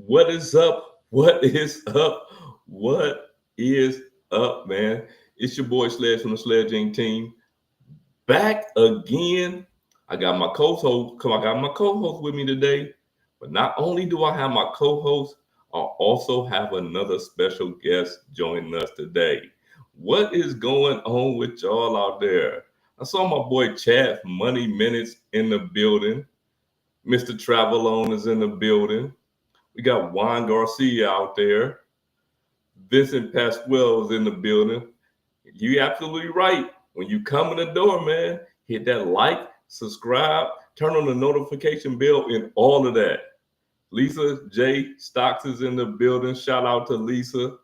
What is up? What is up? What is up, man? It's your boy Sledge from the Sledging team. Back again. I got my co-host with me today. But not only do I have my co-host, I also have another special guest joining us today. What is going on with y'all out there? I saw my boy Chad Money Minutes in the building. Mr. Travelone is in the building. We got Juan Garcia out there. Vincent Pasquale is in the building. You absolutely right. When you come in the door, man, hit that like, subscribe, turn on the notification bell, and all of that. Lisa J. Stocks is in the building. Shout out to Lisa.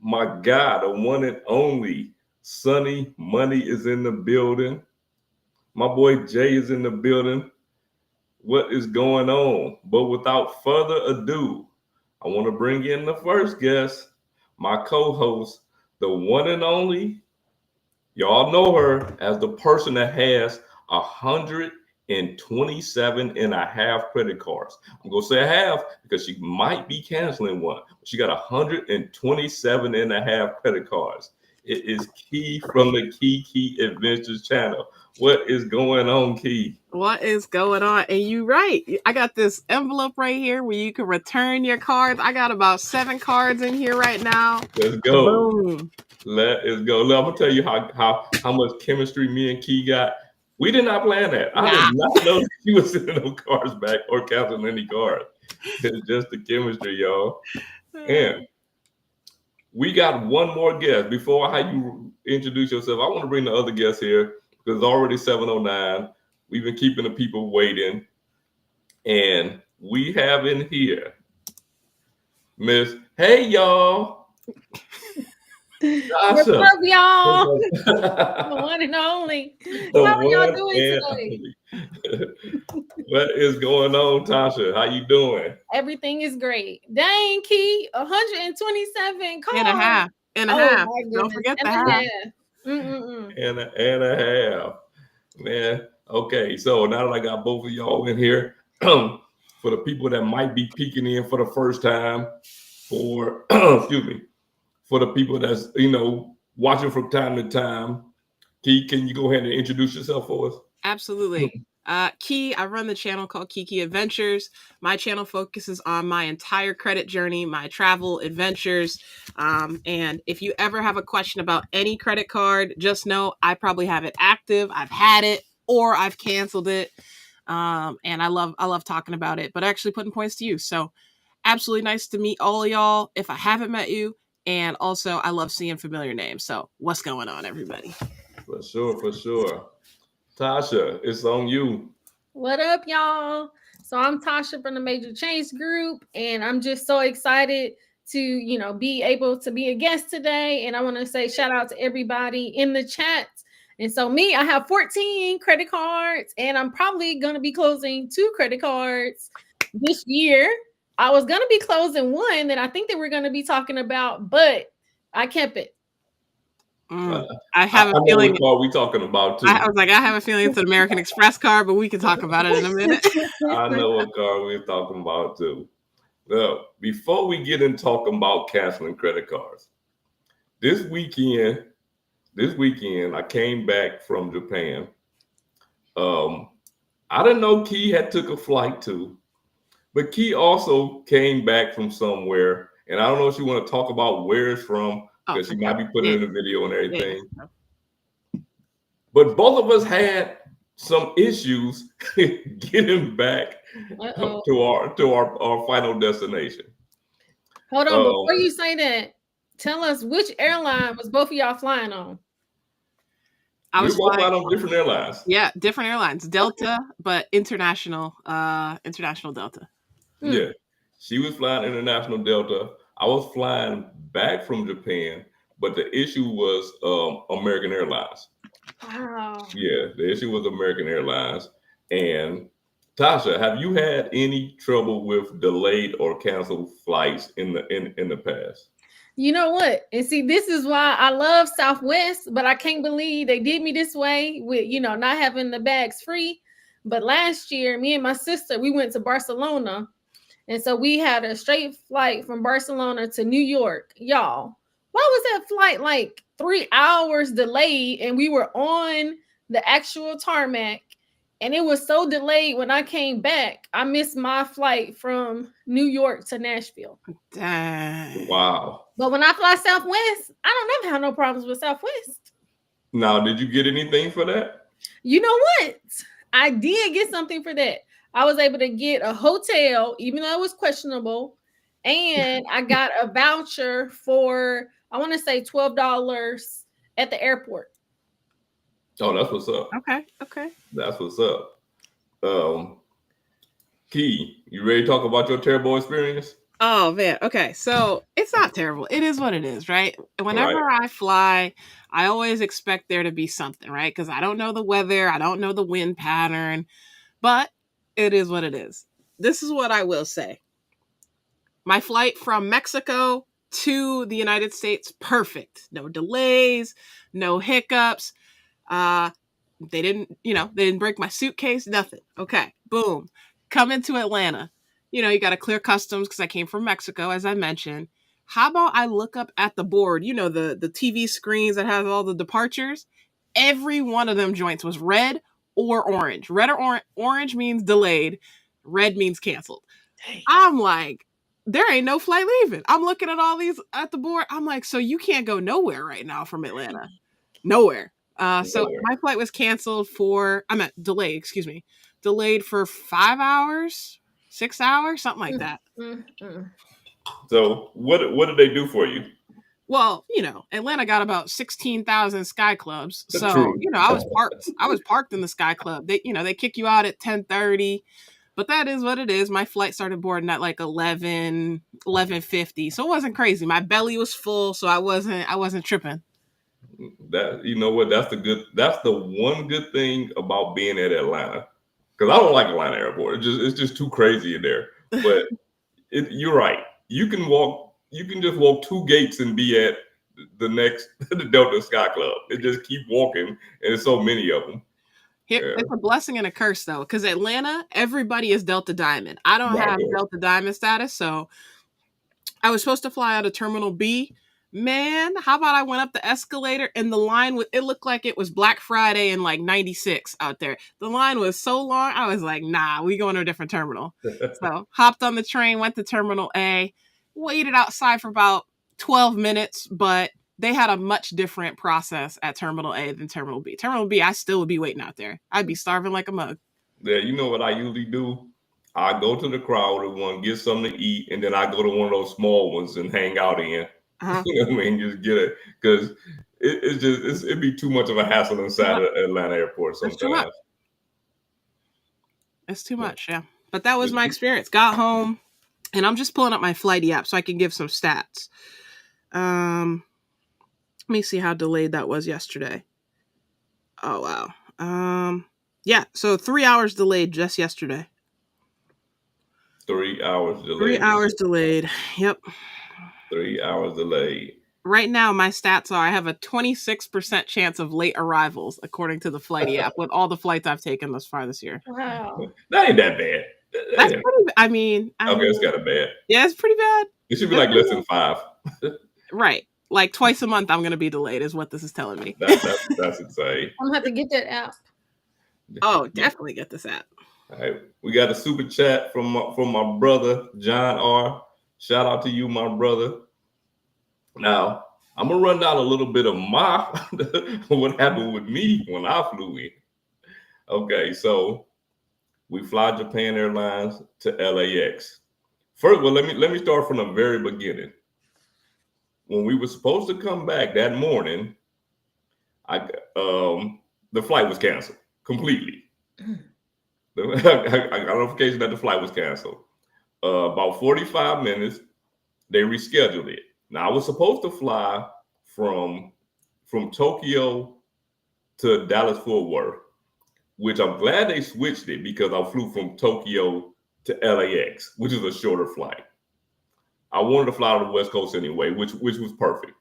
My God, the one and only Sonny Money is in the building. My boy Jay is in the building. What is going on? But without further ado, I want to bring in the first guest, my co-host, the one and only. Y'all know her as the person that has 127 and a half credit cards. I'm going to say a half because she might be canceling one. She got 127 and a half credit cards. It is Key from the Key Adventures channel. What is going on, Key? What is going on? And you right. I got this envelope right here where you can return your cards. I got about 7 cards in here right now. Let's go. Boom. Let us go. I'm gonna tell you how much chemistry me and Key got. We did not plan that. I did not know that she was sending no cards back or canceling any cards. It's just the chemistry, y'all. And we got one more guest. Before how you introduce yourself, I want to bring the other guest here because it's already 7:09. We've been keeping the people waiting. And we have in here Miss Hey y'all. What's up, y'all? The one and only. How are y'all doing today? What is going on, Tasha? How you doing? Everything is great. Dang, Key, 127 cards. And a half. And a half. Don't forget the half. And a half. Man, okay. So now that I got both of y'all in here, for the people that might be peeking in for the first time, for excuse me, for the people that's watching from time to time, Key, can you go ahead and introduce yourself for us? Absolutely. Key, I run the channel called Kiki Adventures. My channel focuses on my entire credit journey, my travel adventures. And if you ever have a question about any credit card, just know I probably have it active, I've had it, or I've canceled it. And I love talking about it, but actually putting points to use. So absolutely nice to meet all of y'all if I haven't met you. And also, I love seeing familiar names. So what's going on, everybody? For sure. Tasha, it's on you. What up, y'all? So I'm Tasha from the Major Change Group, and I'm just so excited to, be able to be a guest today. And I want to say shout out to everybody in the chat. And so I have 14 credit cards, and I'm probably going to be closing 2 credit cards this year. I was going to be closing one that I think that we're going to be talking about, but I kept it. I have a feeling. What card we talking about too? I was like, I have a feeling it's an American Express card, but we can talk about it in a minute. I know what card we're talking about too. Well, before we get into talking about canceling credit cards, this weekend I came back from Japan. I didn't know Key had took a flight too, but Key also came back from somewhere, and I don't know if you want to talk about where it's from. Because she might be putting in the video and everything. Yeah. But both of us had some issues getting back to our final destination. Hold on, before you say that, tell us which airline was both of y'all flying on? We were both flying on different airlines. Yeah, different airlines. Delta, but international Delta. Yeah. She was flying international Delta. I was flying back from Japan, but the issue was American Airlines. Wow. Yeah, the issue was American Airlines. And Tasha, have you had any trouble with delayed or canceled flights in the past? You know what? And see, this is why I love Southwest, but I can't believe they did me this way with, not having the bags free. But last year, me and my sister, we went to Barcelona. And so we had a straight flight from Barcelona to New York. Y'all, why was that flight like 3 hours delayed? And we were on the actual tarmac. And it was so delayed when I came back, I missed my flight from New York to Nashville. Dang. Wow. But when I fly Southwest, I don't never have no problems with Southwest. Now, did you get anything for that? You know what? I did get something for that. I was able to get a hotel, even though it was questionable. And I got a voucher for, I want to say $12 at the airport. Oh, that's what's up. Okay. That's what's up. Key, you ready to talk about your terrible experience? Oh man. Okay. So it's not terrible. It is what it is, right? Whenever I fly, I always expect there to be something, right? Because I don't know the weather, I don't know the wind pattern, but it is what it is. This is what I will say. My flight from Mexico to the United States, perfect. No delays, no hiccups. They didn't break my suitcase, nothing. Okay, boom. Come into Atlanta. You got to clear customs because I came from Mexico, as I mentioned. How about I look up at the board, the TV screens that has all the departures? Every one of them joints was red or orange. Red or orange means delayed. Red means canceled. Dang. I'm like, there ain't no flight leaving. I'm looking at all these at the board. I'm like, so you can't go nowhere right now from Atlanta. Nowhere. So my flight was canceled delayed, delayed for 5 hours, 6 hours, something like that. So what did they do for you? Well, Atlanta got about 16,000 Sky Clubs. So, True. I was parked in the Sky Club. They kick you out at 10:30. But that is what it is. My flight started boarding at like 11:50. So it wasn't crazy. My belly was full, so I wasn't tripping. That, you know what, that's the one good thing about being at Atlanta. Because I don't like Atlanta Airport. It's just too crazy in there. But you're right. You can just walk 2 gates and be at the Delta Sky Club. It just keep walking, and there's so many of them. It's a blessing and a curse, though, because Atlanta, everybody is Delta Diamond. I don't have Delta Diamond status, so I was supposed to fly out of Terminal B. Man, how about I went up the escalator and the line, it looked like it was Black Friday in like 96 out there. The line was so long, I was like, nah, we going to a different terminal. So hopped on the train, went to Terminal A, waited outside for about 12 minutes, but they had a much different process at Terminal A than Terminal B. Terminal B, I still would be waiting out there. I'd be starving like a mug. Yeah, you know what I usually do? I go to the crowded one, get something to eat, and then I go to one of those small ones and hang out in. You know what I mean? Just get it. Because it'd be too much of a hassle inside of Atlanta Airport sometimes. It's too much, yeah. But that was my experience. Got home, and I'm just pulling up my Flighty app so I can give some stats. Let me see how delayed that was yesterday. Oh, wow. Yeah, so 3 hours delayed just yesterday. 3 hours delayed. 3 hours delayed. Yep. 3 hours delayed. Right now, my stats are I have a 26% chance of late arrivals, according to the Flighty app, with all the flights I've taken thus far this year. Wow. That ain't that bad. That's pretty, I mean. Okay, it's kind of bad. Yeah, it's pretty bad. It should be like less than 5. Right. Like twice a month I'm going to be delayed is what this is telling me. That's insane. I'm going to have to get that app. Oh, definitely get this app. All right. We got a super chat from my brother, John R. Shout out to you, my brother. Now, I'm going to run down a little bit of what happened with me when I flew in. Okay, so we fly Japan Airlines to LAX. First, well, let me start from the very beginning. When we were supposed to come back that morning, the flight was canceled completely. I got a notification that the flight was canceled. About 45 minutes, they rescheduled it. Now I was supposed to fly from Tokyo to Dallas Fort Worth, which I'm glad they switched it because I flew from Tokyo to LAX, which is a shorter flight. I wanted to fly to the West Coast anyway, which was perfect.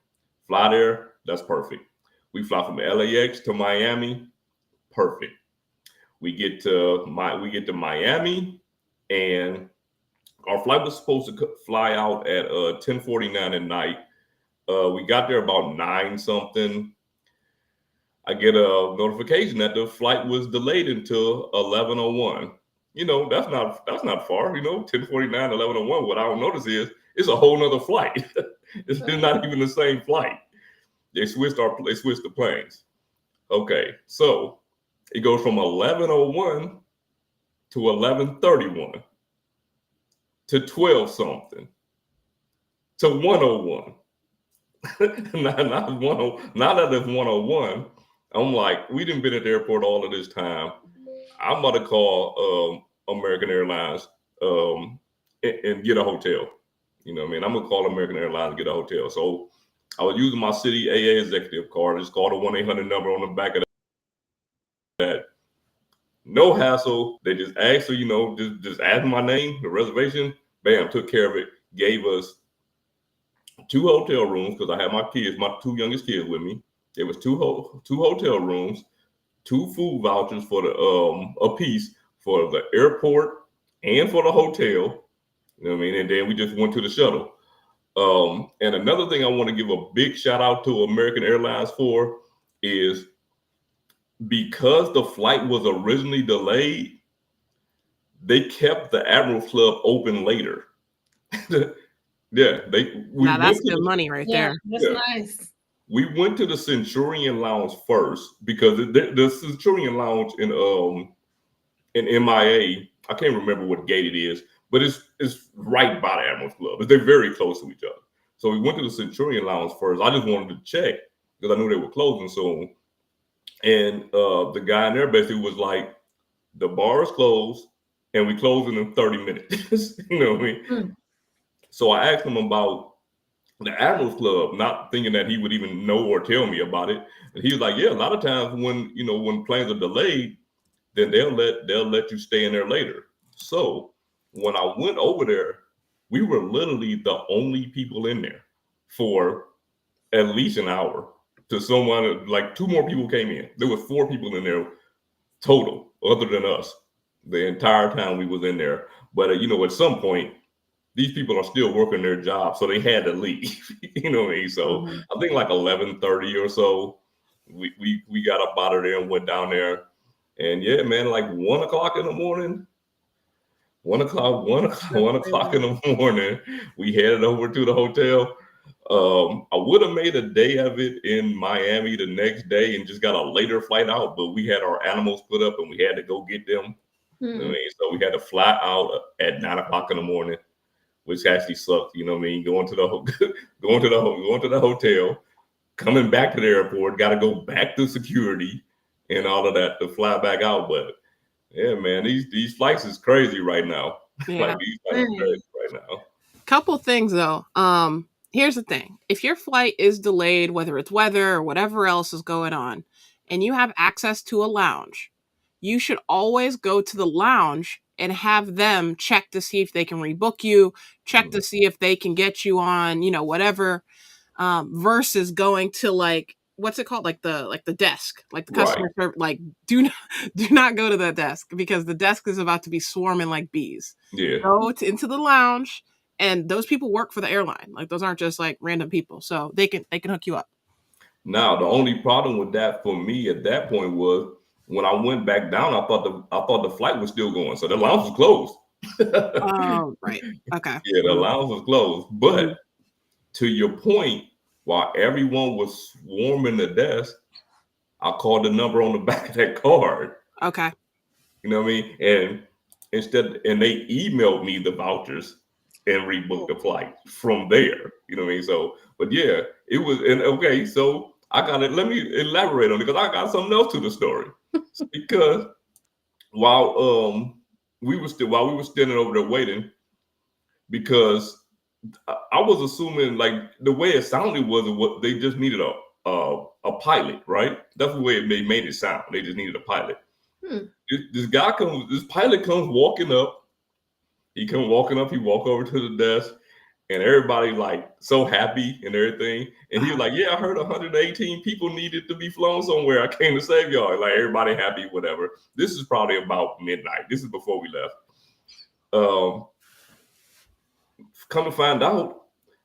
Fly there, that's perfect. We fly from LAX to Miami, perfect. We get to Miami, and Our flight was supposed to fly out at 10:49 at night. We got there about 9 something. I get a notification that the flight was delayed until 11:01. That's not far. 10:49, 11:01. What I don't notice is it's a whole nother flight. It's not even the same flight. They switched the planes. Okay, so it goes from 11:01 to 11:31 to 12 something to 101. Now that it's 101, I'm like, we didn't been at the airport all of this time. I'm about to call American Airlines and get a hotel. You know what I mean? I'm gonna call American Airlines and get a hotel. So I was using my City AA executive card. Just called a 1-800 number on the back of that. No hassle. They just asked, just asked my name, the reservation. Bam, took care of it. Gave us 2 hotel rooms because I had my 2 youngest kids with me. There was two hotel rooms, 2 food vouchers for the a piece for the airport and for the hotel. You know what I mean? And then we just went to the shuttle. And another thing I want to give a big shout out to American Airlines for is because the flight was originally delayed, they kept the Admirals Club open later. Yeah, now that's good money right there. That's nice. We went to the Centurion Lounge first because the Centurion Lounge in MIA, I can't remember what gate it is, but it's right by the Admirals Club. They're very close to each other. So we went to the Centurion Lounge first. I just wanted to check because I knew they were closing soon. And the guy in there basically was like, the bar is closed and we closing in 30 minutes. You know what I mean? So I asked him about the Admirals Club, not thinking that he would even know or tell me about it. And he was like, yeah, a lot of times when planes are delayed, then they'll let you stay in there later. So when I went over there, we were literally the only people in there for at least an hour. To someone, like 2 more people came in. There were 4 people in there total, other than us, the entire time we was in there. But at some point, these people are still working their job, so they had to leave. You know what I mean? So I think like 11:30 or so, we got up out of there and went down there. And yeah, man, like 1 o'clock in the morning, 1 o'clock in the morning, we headed over to the hotel. I would have made a day of it in Miami the next day and just got a later flight out, but we had our animals put up and we had to go get them. You know what I mean? So we had to fly out at 9 o'clock in the morning, which actually sucked. You know what I mean? Going to the hotel, coming back to the airport, got to go back to security and all of that to fly back out. But yeah, man, these flights is crazy right now. Yeah. Like these flights are crazy right now. Couple things though. Here's the thing. If your flight is delayed, whether it's weather or whatever else is going on, and you have access to a lounge, you should always go to the lounge and have them check to see if they can rebook you, check to see if they can get you on, whatever, versus going to like, what's it called? Like the desk, like the customer service, like do not go to the desk because the desk is about to be swarming like bees. Yeah. Go into the lounge. And those people work for the airline. Like those aren't just like random people. So they can hook you up. Now, the only problem with that for me at that point was when I went back down, I thought the flight was still going. So the lounge was closed. Oh, right. Okay. Yeah, the lounge was closed. But to your point, while everyone was swarming the desk, I called the number on the back of that card. Okay. You know what I mean? And they emailed me the vouchers and rebook the flight from there. You know what I mean? So, but yeah, it was, and okay, so let me elaborate on it because I got something else to the story. Because while we were standing over there waiting, because I was assuming like the way it sounded was what they just needed a pilot, right? That's the way they made it sound. They just needed a pilot. This pilot comes walking up. He walk over to the desk, and everybody like so happy and everything. And he was like, yeah, I heard 118 people needed to be flown somewhere. I came to save y'all. Like everybody happy, whatever. This is probably about midnight. This is before we left. come to find out,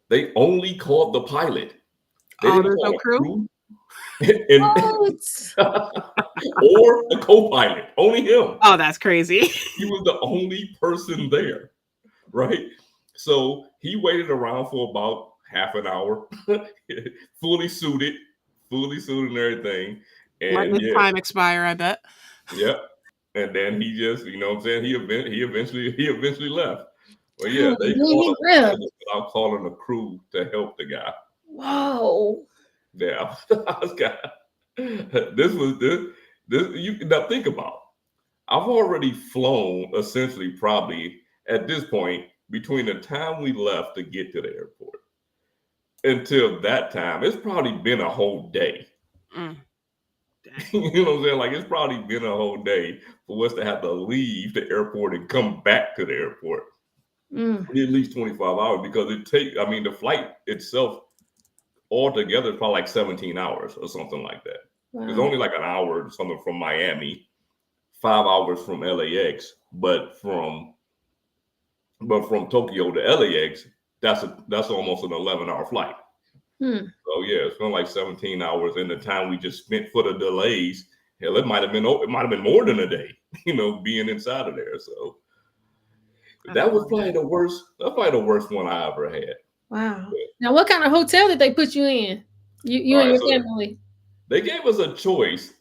they only called the pilot. They didn't there's call no a crew? crew and or a co-pilot. Only him. Oh, that's crazy. He was the only person there, right? So he waited around for about half an hour, fully suited and everything. Letting And his time expire, I bet. yep. And then he just, you know what I'm saying? He eventually left. Well, yeah, they called a pilot without calling a crew to help the guy. Whoa. Yeah, this was this. You now think about. I've already flown essentially, probably at this point, between the time we left to get to the airport until that time, it's probably been a whole day. You know what I'm saying? Like, it's probably been a whole day for us to have to leave the airport and come back to the airport. At least 25 hours, because the flight itself altogether is probably like 17 hours or something like that. Wow. It's only like an hour or something from Miami, 5 hours from LAX, but from Tokyo to LAX, that's almost an 11-hour flight. So yeah, it's been like 17 hours, and the time we just spent for the delays, hell, it might have been more than a day, being inside of there. So that was probably the worst. That's probably the worst one I ever had. Wow. But now, what kind of hotel did they put you in? You and your family? They gave us a choice.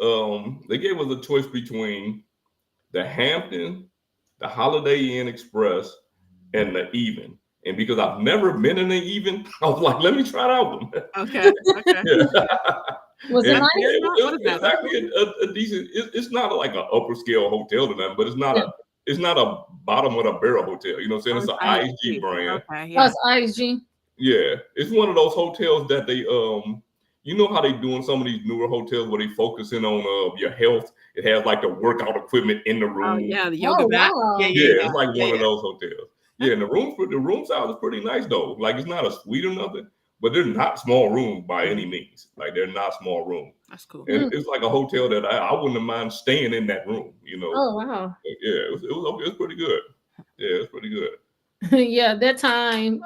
They gave us a choice between the Hampton, the Holiday Inn Express, and the Even. And because I've never been in an Even, I was like, let me try that one. Okay. Was it nice? It's actually a decent. It's not like an upper scale hotel or nothing, but it's not a bottom of the barrel hotel. You know what I'm saying? It's an ISG brand. Okay, yeah. It's ISG. Yeah, it's one of those hotels that they you know how they do in some of these newer hotels where they focusing on your health. It has like the workout equipment in the room. Oh yeah, the yoga mat. Wow. Yeah, it's like one of those hotels. Yeah, and the room size is pretty nice though. Like, it's not a suite or nothing, but they're not small rooms by any means. Like, they're not small rooms. That's cool. And it's like a hotel that I wouldn't have mind staying in that room. Oh wow. Yeah, it was pretty good. Yeah, it's pretty good. Yeah, that time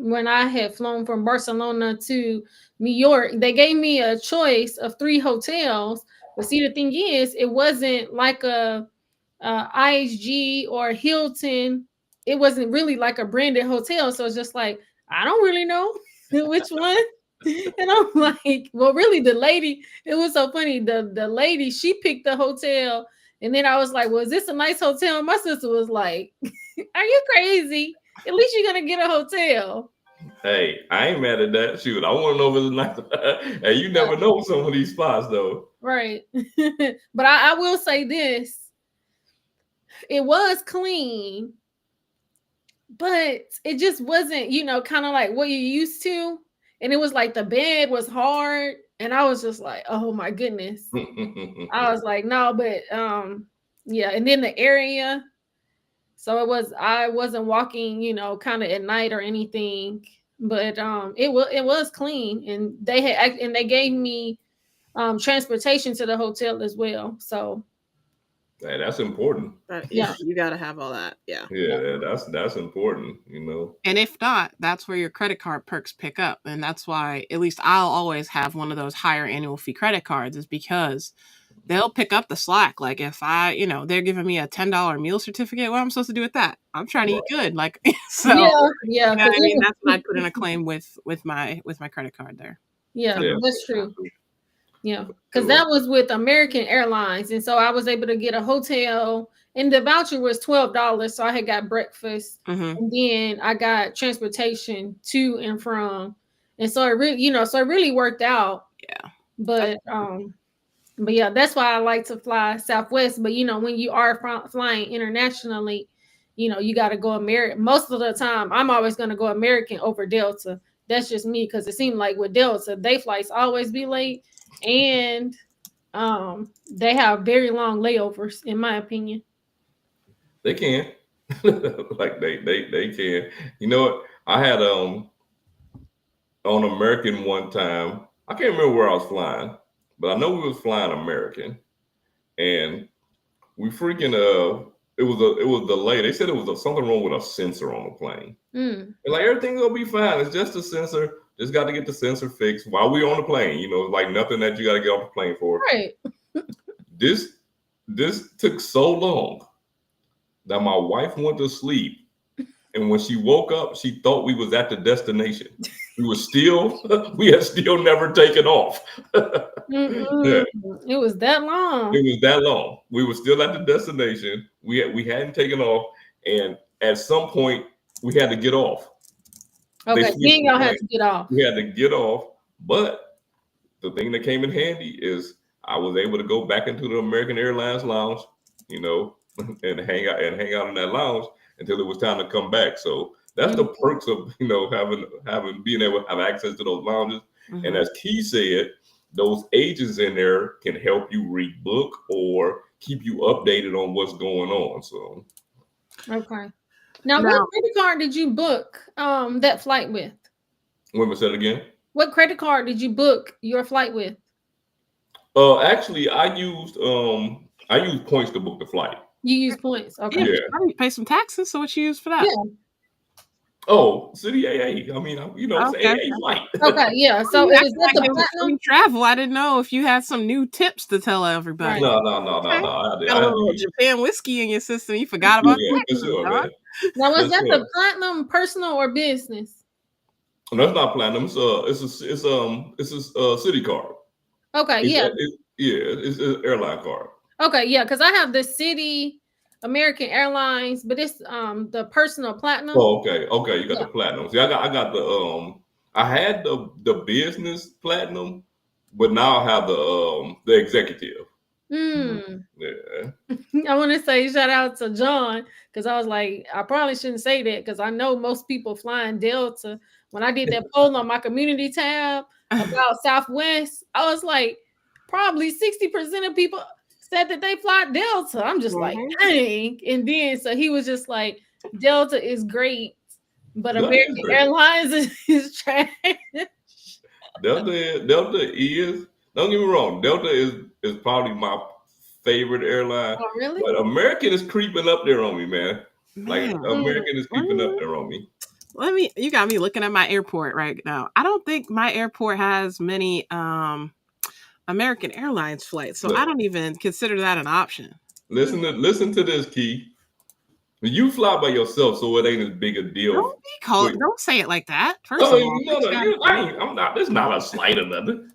when I had flown from Barcelona to New York, they gave me a choice of 3 hotels. But see, the thing is, it wasn't like a IHG or Hilton. It wasn't really like a branded hotel. So it's just like, I don't really know which one. And I'm like, well, really, the lady, it was so funny. The lady, she picked the hotel. And then I was like, well, is this a nice hotel? And my sister was like, are you crazy? At least you're going to get a hotel. Hey, I ain't mad at that. Shoot, I want to know if it's nice. Hey, you never know some of these spots, though. Right. But I will say this. It was clean, but it just wasn't, kind of like what you're used to. And it was like the bed was hard. And I was just like, oh my goodness. I was like, no, but yeah. And then the area. So I wasn't walking, kind of at night or anything, but it was clean, and they gave me transportation to the hotel as well. So hey, that's important. Yeah, you got to have all that. Yeah. Yeah, that's important, And if not, that's where your credit card perks pick up, and that's why at least I'll always have one of those higher annual fee credit cards, is because they'll pick up the slack. Like, if they're giving me a $10 meal certificate, what am I supposed to do with that? I'm trying to eat good. Like, so yeah. I mean, that's when I put in a claim with my credit card there. Yeah, that's true. Yeah, because that was with American Airlines, and so I was able to get a hotel, and the voucher was $12, so I had got breakfast, and then I got transportation to and from, and so it really worked out. Yeah, but yeah, that's why I like to fly Southwest. But when you are flying internationally, you got to go American. Most of the time, I'm always going to go American over Delta. That's just me, because it seemed like with Delta, they flights always be late, and they have very long layovers, in my opinion. They can. Like, they can. You know what? I had on American one time. I can't remember where I was flying, but I know we was flying American, and we freaking it was delayed. They said it was something wrong with a sensor on the plane. Mm. And like everything's gonna be fine. It's just a sensor. Just got to get the sensor fixed while we're on the plane. You know, like nothing that you got to get off the plane for. Right. This took so long that my wife went to sleep, and when she woke up, she thought we was at the destination. We had still never taken off. Yeah. It was that long. It was that long. We were still at the destination. We hadn't taken off, and at some point we had to get off. Okay, then y'all had to get off. We had to get off, but the thing that came in handy is I was able to go back into the American Airlines lounge, you know, and hang out in that lounge until it was time to come back. So that's the perks of, you know, being able to have access to those lounges. And as Key said, those agents in there can help you rebook or keep you updated on what's going on. So okay. Now, what credit card did you book that flight with? Let me say it again. What credit card did you book your flight with? Actually, I used points to book the flight. You used points. Okay. Yeah. I need to pay some taxes. So what you use for that? Yeah. Oh, City AA. I mean, you know, okay. It's AA flight. Okay, yeah. So it was that the platinum travel. I didn't know if you had some new tips to tell everybody. No. Okay. Got a little Japan whiskey in your system. You forgot about that. Sure, now, was that the platinum personal or business? No, it's not platinum. It's a city card. Okay, it's an airline card. Okay, yeah, because I have the City American Airlines, but it's the personal platinum. Oh, okay. You got the platinum. See, I got the I had the business platinum, but now I have the executive. Yeah. I want to say shout out to John because I was like, I probably shouldn't say that because I know most people flying Delta. When I did that poll on my community tab about Southwest, I was like, probably 60% of people said that they fly Delta. I'm just like, dang. And then so he was just like, Delta is great, but American Airlines is trash. Delta is, don't get me wrong, Delta is probably my favorite airline. Oh, really? But American is creeping up there on me, man. Like American is creeping up there on me. You got me looking at my airport right now. I don't think my airport has many American Airlines flights, so I don't even consider that an option. Listen to this, Key. You fly by yourself, so it ain't as big a deal. Don't say it like that. First of all, I'm not. It's not a slight or nothing.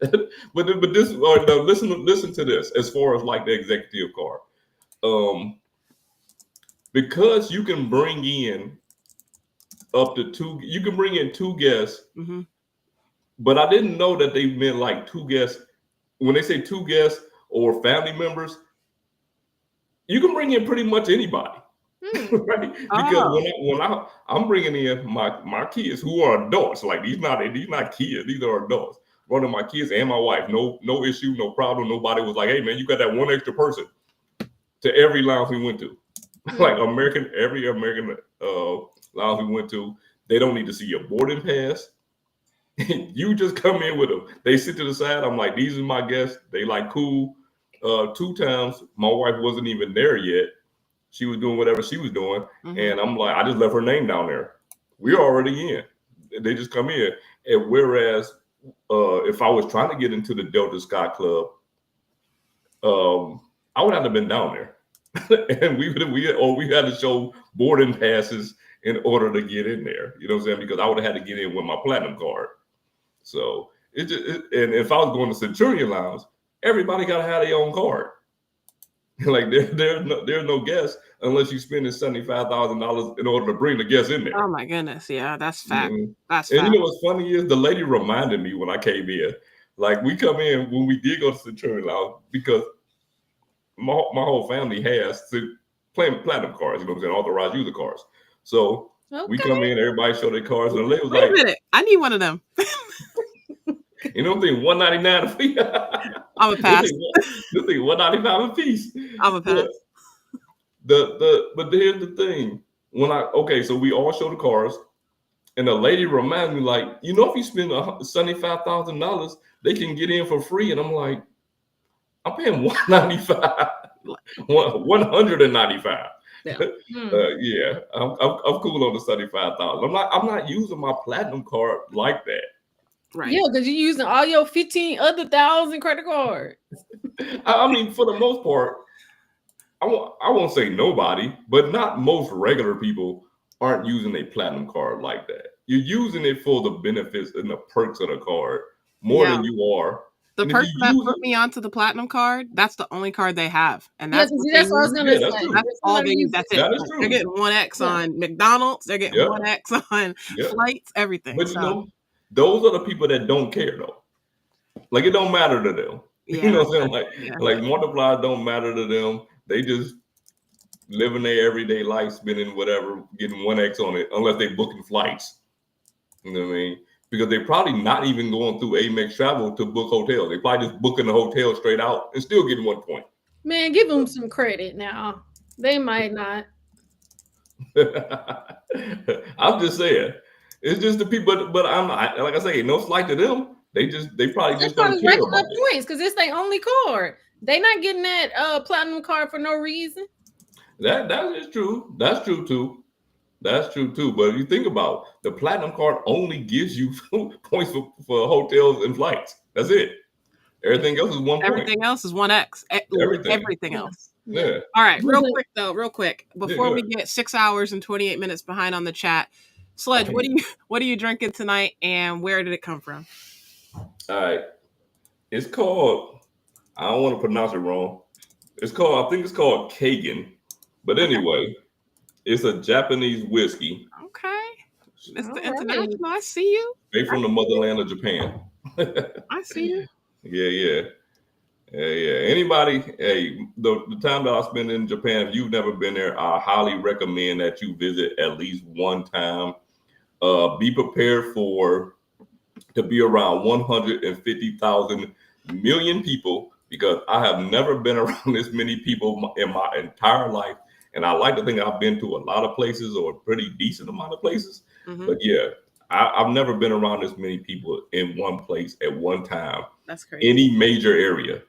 but this. No, listen to this. As far as like the executive card, because you can bring in up to two. You can bring in two guests. But I didn't know that they meant like two guests. When they say two guests or family members, you can bring in pretty much anybody. Right? Because when I'm bringing in my kids who are adults, like these not kids, these are adults. One of my kids and my wife, no issue, no problem. Nobody was like, hey man, you got that one extra person to every lounge we went to. Like every American lounge we went to, they don't need to see your boarding pass. You just come in with them. They sit to the side. I'm like, these are my guests. They like cool. 2 times my wife wasn't even there yet. She was doing whatever she was doing. And I'm like, I just left her name down there. We're already in. They just come in. And whereas if I was trying to get into the Delta Sky Club, I would have been down there. And we had to show boarding passes in order to get in there. You know what I'm saying? Because I would have had to get in with my platinum card. So and if I was going to Centurion Lounge, everybody got to have their own card. Like there's no guest unless you spending $75,000 in order to bring the guests in there. Oh my goodness, yeah, that's fact. That's and fact. You know what's funny is the lady reminded me when I came in. Like we come in when we did go to Centurion Lounge because my whole family has platinum cards. You know what I'm saying? Authorized user cards. So we come in, everybody show their cards, and the lady was Wait a minute, I need one of them. You know what I'm saying? $199 a piece. I'm a pass. This thing $195 a piece. I'm a pass. But here's the thing. So we all show the cards, and the lady reminded me, like, you know, if you spend $75,000, they can get in for free. And I'm like, I'm paying $195. $195. Yeah. Yeah, I'm cool on the $75,000. I'm not using my platinum card like that. Right. Yeah, because you're using all your 15 other thousand credit cards. I mean, for the most part, I won't say nobody, but not most regular people aren't using a platinum card like that. You're using it for the benefits and the perks of the card more than you are. The And if person you that use put me onto the platinum card, that's the only card they have, and Yeah, that's what that's what I was use. gonna Yeah, say. that's true. That's all they use. That's it. That is They're true. getting 1x Yeah. on McDonald's. They're getting Yeah. 1x on Yeah. flights, everything. But you know, those are the people that don't care though. Like it don't matter to them. Yeah. You know what I'm saying? Yeah. Like multipliers don't matter to them. They just living their everyday life, spending whatever, getting 1x on it, unless they booking flights. You know what I mean? Because they're probably not even going through Amex Travel to book hotels. They probably just booking the hotel straight out and still getting 1 point. Man, give them some credit now. They might not. I'm just saying. It's just the people, but I'm not, like I say, no slight to them. They probably just don't care racking about up points because it's their only card. They not getting that platinum card for no reason. That is true. That's true too. That's true too. But if you think about the platinum card only gives you points for hotels and flights. That's it. Everything else is 1 point. Everything else is 1x. Everything else. Yeah. All right, real quick, before we get 6 hours and 28 minutes behind on the chat, Sledge, what are you drinking tonight, and where did it come from? All right, it's called. I don't want to pronounce it wrong. I think it's called Kagan, but anyway, it's a Japanese whiskey. Okay, Mr. International, I see you. Straight from the motherland of Japan. I see you. Yeah. Anybody, hey, the time that I spend in Japan, if you've never been there, I highly recommend that you visit at least one time. Be prepared to be around 150,000 million people, because I have never been around this many people in my entire life. And I like to think I've been to a lot of places, or a pretty decent amount of places. Mm-hmm. But yeah, I've never been around this many people in one place at one time. That's crazy. Any major area.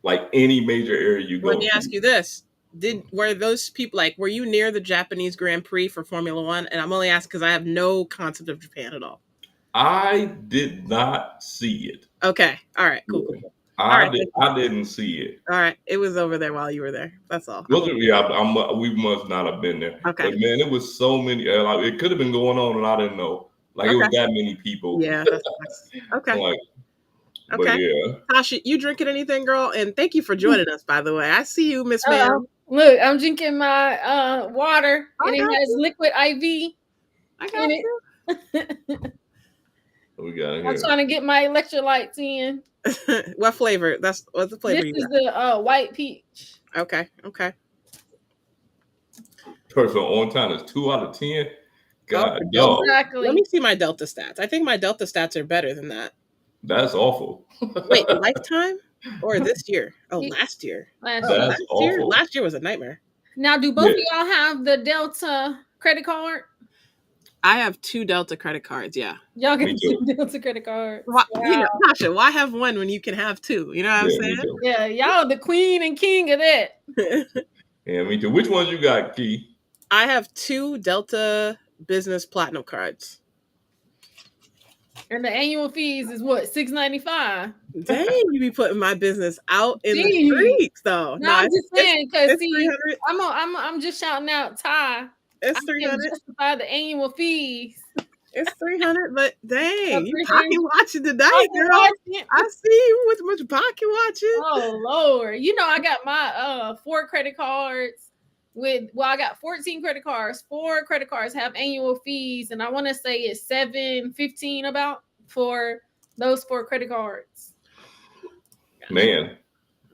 Like any major area you go. Let me ask you this. Were those people, were you near the Japanese Grand Prix for Formula One? And I'm only asking because I have no concept of Japan at all. I did not see it. Okay. All right. Cool. I didn't see it. All right. It was over there while you were there. That's all. Yeah, we must not have been there. Okay. But man, it was so many. It could have been going on and I didn't know. It was that many people. Yeah. Okay. Okay. But yeah. Tasha, you drinking anything, girl? And thank you for joining us, by the way. I see you, Miss Ma'am. Look, I'm drinking my water, and it has liquid IV. I got you. What we got here? I'm trying to get my electrolytes in. What flavor? What's the flavor? This is the white peach. Okay. Personal on time is 2 out of 10. God, dog. Exactly. Let me see my Delta stats. I think my Delta stats are better than that. That's awful. Wait, lifetime or this year? Oh, last year. Last year was a nightmare. Now, do both of y'all have the Delta credit card? I have 2 Delta credit cards. Yeah. Y'all get 2 Delta credit cards. Why, Tasha, why have one when you can have 2? You know what I'm saying? Yeah, y'all the queen and king of that. Yeah, me too. Which ones you got, Key? I have 2 Delta Business Platinum cards. And the annual fees is what, $6.95? Dang, you be putting my business out in the streets, though. No, I'm just saying, because I'm just shouting out Ty. It's $300. Justify the annual fees. It's $300, but dang, you pocket watching tonight, girl. I see you with much pocket watching. Oh Lord, I got my 4 credit cards. I got 14 credit cards. 4 credit cards have annual fees, and I want to say it's $7.15 about for those 4 credit cards. Man,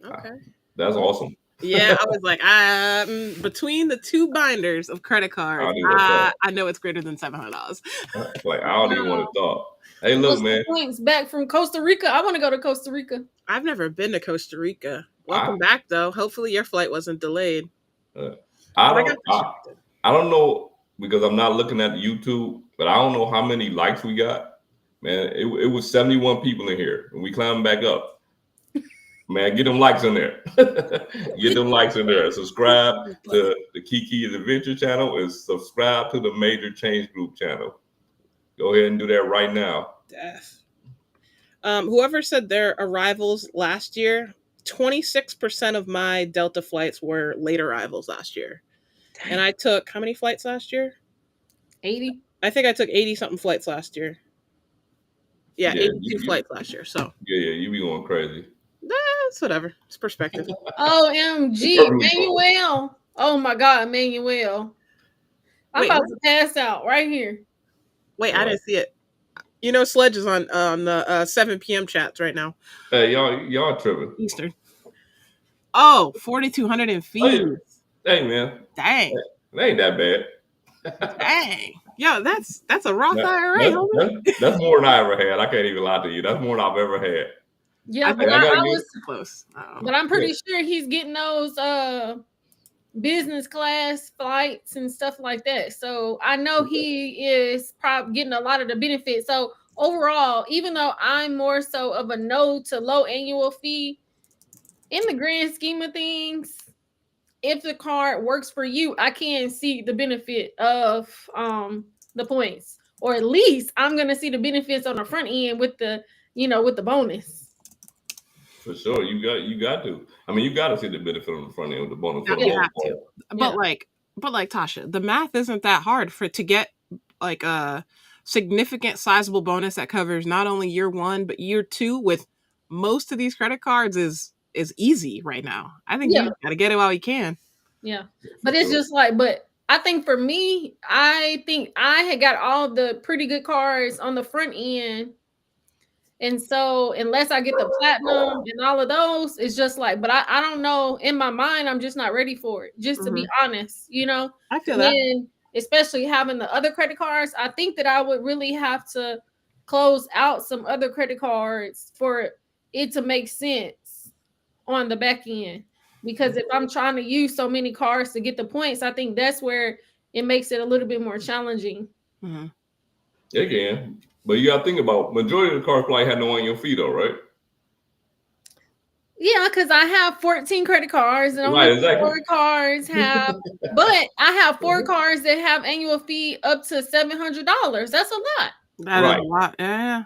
okay, that's awesome. Yeah, I was like, between the 2 binders of credit cards, I know it's greater than $700. I don't even want to talk. Hey, look, man. Points back from Costa Rica. I want to go to Costa Rica. I've never been to Costa Rica. Welcome back, though. Hopefully, your flight wasn't delayed. I don't know, because I'm not looking at YouTube, but I don't know how many likes we got. Man, it was 71 people in here, and we climbed back up. Man, get them likes in there. Get them likes in there. Subscribe to the Kiki's Adventure channel and subscribe to the Major Change Group channel. Go ahead and do that right now. Whoever said their arrivals last year, 26% of my Delta flights were late arrivals last year. And I took how many flights last year? 80. I think I took 80 something flights last year. Yeah, 82 flights last year. So yeah, you be going crazy. That's whatever. It's perspective. OMG, Manuel. Oh my God, Manuel. I'm about to pass out right here. Wait, I didn't see it. You know, Sledge is on the 7 p.m. chats right now. Hey, y'all tripping. Eastern. Oh, 4,200 in fees. Hey, man. Dang. It ain't that bad. Dang. Yo, that's a Roth IRA. That's more than I ever had. I can't even lie to you. That's more than I've ever had. Yeah, but I was close. But I'm pretty sure he's getting those business class flights and stuff like that. So I know he is probably getting a lot of the benefits. So overall, even though I'm more so of a no to low annual fee, in the grand scheme of things, if the card works for you, I can see the benefit of the points, or at least I'm gonna see the benefits on the front end with the with the bonus. For sure, you got to. I mean, you got to see the benefit on the front end with the bonus. You have to. But like Tasha, the math isn't that hard to get like a significant, sizable bonus that covers not only year one but year two with most of these credit cards is easy right now. I think you got to get it while you can. Yeah, but it's just like, but I think for me, I think I had got all the pretty good cards on the front end. And so unless I get the platinum and all of those, it's just like, but I don't know. In my mind, I'm just not ready for it. Just to be honest, I feel that. Especially having the other credit cards, I think that I would really have to close out some other credit cards for it to make sense on the back end. Because if I'm trying to use so many cards to get the points, I think that's where it makes it a little bit more challenging. Again. But you got to think about majority of the cards probably had no annual fee though, right? Yeah, because I have 14 credit cards and only 4 cards have, but I have 4 cards that have annual fee up to $700. That's a lot. That is a lot. Yeah.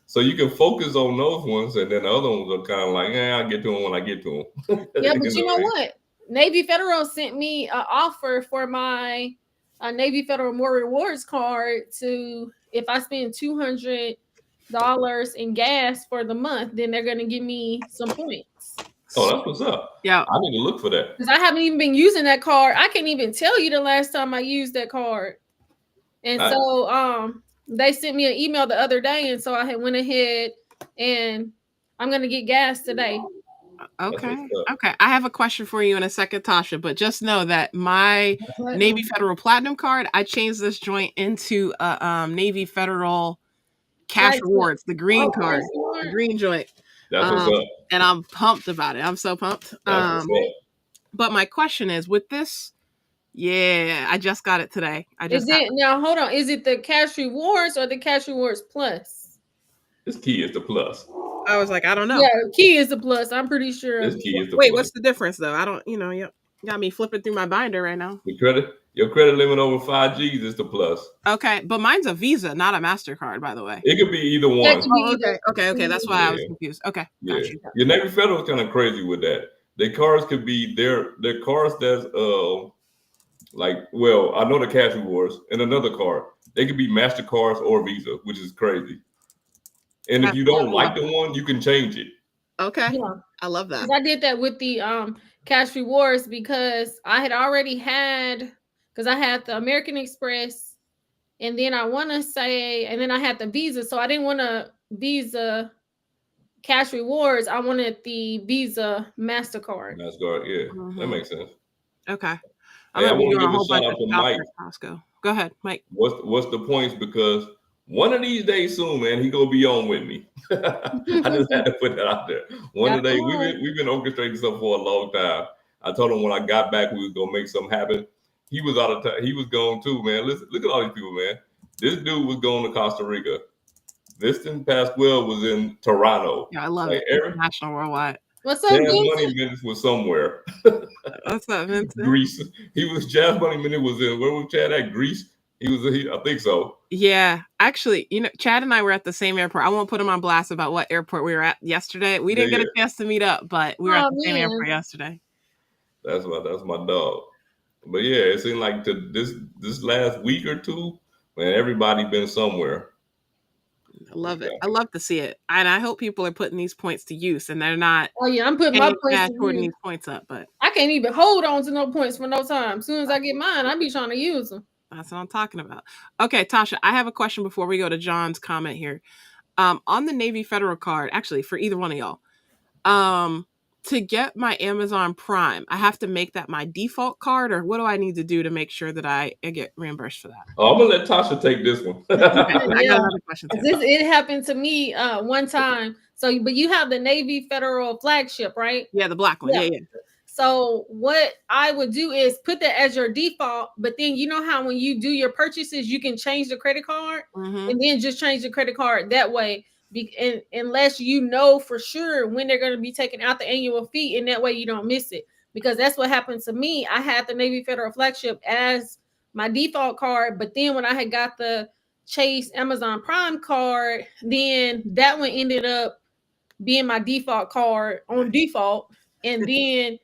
So you can focus on those ones, and then the other ones are kind of like, I'll get to them when I get to them. Yeah, but you know what? Navy Federal sent me an offer for my Navy Federal More Rewards card to, if I spend $200 in gas for the month, then they're going to give me some points. Oh, that's what's up. Yeah. I need to look for that. Because I haven't even been using that card. I can't even tell you the last time I used that card. And so they sent me an email the other day, and so I had went ahead and I'm going to get gas today. Okay. I have a question for you in a second, Tasha, but just know that my Navy Federal Platinum card, I changed this joint into a Navy Federal Cash Rewards, the green card, the green joint. That's what's up. And I'm pumped about it. I'm so pumped. But my question is, with this, I just got it today. Now hold on? Is it the Cash Rewards or the Cash Rewards Plus? This key is the plus. I was like, I don't know. Yeah, key is the plus. I'm pretty sure. This key is the Wait, plus. what's the difference though? I don't, you got me flipping through my binder right now. Your credit limit over 5 G's is the plus. Okay, but mine's a Visa, not a MasterCard, by the way. It could be either one. Okay. That's why I was confused. Okay. Yeah. Your Navy Federal is kind of crazy with that. Their cards could be their cards that's like, well, I know the Cash Rewards and another card. They could be MasterCards or Visa, which is crazy. And if you don't like the one, you can change it. Okay. Yeah. I love that. I did that with the Cash Rewards because I had already had, because I had the American Express, and then and then I had the Visa. So I didn't want a Visa Cash Rewards. I wanted the Visa MasterCard. Yeah. That makes sense. Okay. I want to give a shout out to Mike. Costco. Go ahead, Mike. What's the points? Because one of these days soon, man, he gonna be on with me. I just had to put that out there. One of the days we've been orchestrating stuff for a long time. I told him when I got back we was gonna make something happen. He was out of time. He was gone too, man. Listen, look at all these people, man. This dude was going to Costa Rica. Viston Pasquale was in Toronto. Yeah, I love it. International worldwide. What's up, Jazz Vincent? Money Minutes was somewhere. What's up, Vincent? Greece. He was Jazz Money Minute was in. Where was Chad at? Greece. I think so. Yeah, actually, Chad and I were at the same airport. I won't put him on blast about what airport we were at yesterday. We didn't get a chance to meet up, but we were at the same airport yesterday. That's my dog. But yeah, it seemed like this last week or two, man, everybody been somewhere. I love it. I love to see it, and I hope people are putting these points to use, and they're not. Oh yeah, I'm putting my points to use. These points up, but I can't even hold on to no points for no time. As soon as I get mine, I be trying to use them. That's what I'm talking about. Okay, Tasha, I have a question before we go to John's comment here. On the Navy Federal card, actually for either one of y'all, to get my Amazon Prime, I have to make that my default card, or what do I need to do to make sure that I get reimbursed for that? Oh, I'm gonna let Tasha take this one. I got another question too. It happened to me one time. So, but you have the Navy Federal flagship, right? Yeah, the black one. Yeah. So what I would do is put that as your default, but then you know how when you do your purchases, you can change the credit card and then just change the credit card that way. Unless you know for sure when they're going to be taking out the annual fee, and that way you don't miss it. Because that's what happened to me. I had the Navy Federal flagship as my default card, but then when I had got the Chase Amazon Prime card, then that one ended up being my default card on default, and then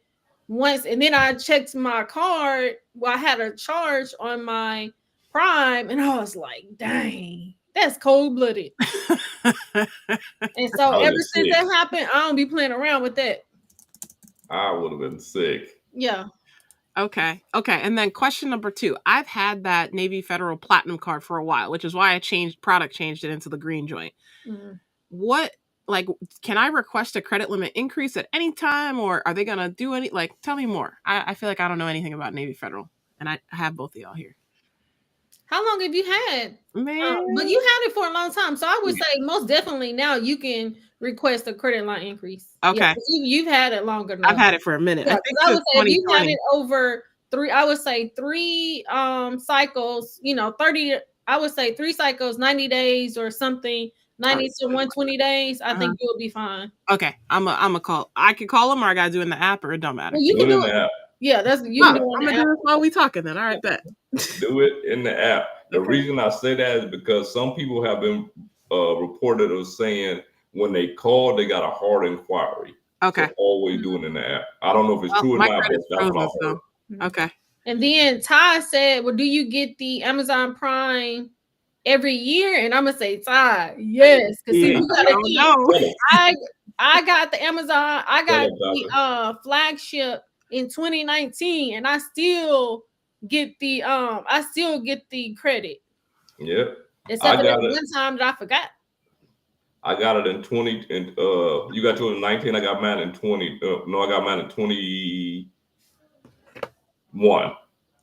I checked my card. Well, I had a charge on my Prime, and I was like, dang, that's cold-blooded. And so ever since that happened, I don't be playing around with that. I would have been sick. Yeah. Okay. And then question number 2. I've had that Navy Federal Platinum card for a while, which is why I changed it into the green joint. What, can I request a credit limit increase at any time, or are they going to do any, tell me more. I feel like I don't know anything about Navy Federal, and I have both of y'all here. How long have you had? Man. But you had it for a long time. So I would say most definitely now you can request a credit line increase. Okay. Yeah, you've had it longer enough. I've had it for a minute. Yeah, I would say if you had it over 3 cycles, 30, I would say 3 cycles, 90 days or something, 90 to 120 days, I think you'll be fine. Okay. I'm a call. I can call them, or I got to do it in the app, or it don't matter. Well, you can do it. Yeah, that's you can do it. I'm going to do it while we talking then. All right, bet. Do it in the app. The reason I say that is because some people have been reported of saying when they call, they got a hard inquiry. Okay. So always do it in the app. I don't know if it's true or not, but that's what I heard. Okay. And then Ty said, well, do you get the Amazon Prime every year? And I'm going to say, Ty, yes. Because you gotta I got the Amazon, I got the flagship in 2019, and I still get the credit. Yep. Except for that one time that I forgot. I got it in 20, and you got yours in 19. I got mine in 20. I got mine in 21.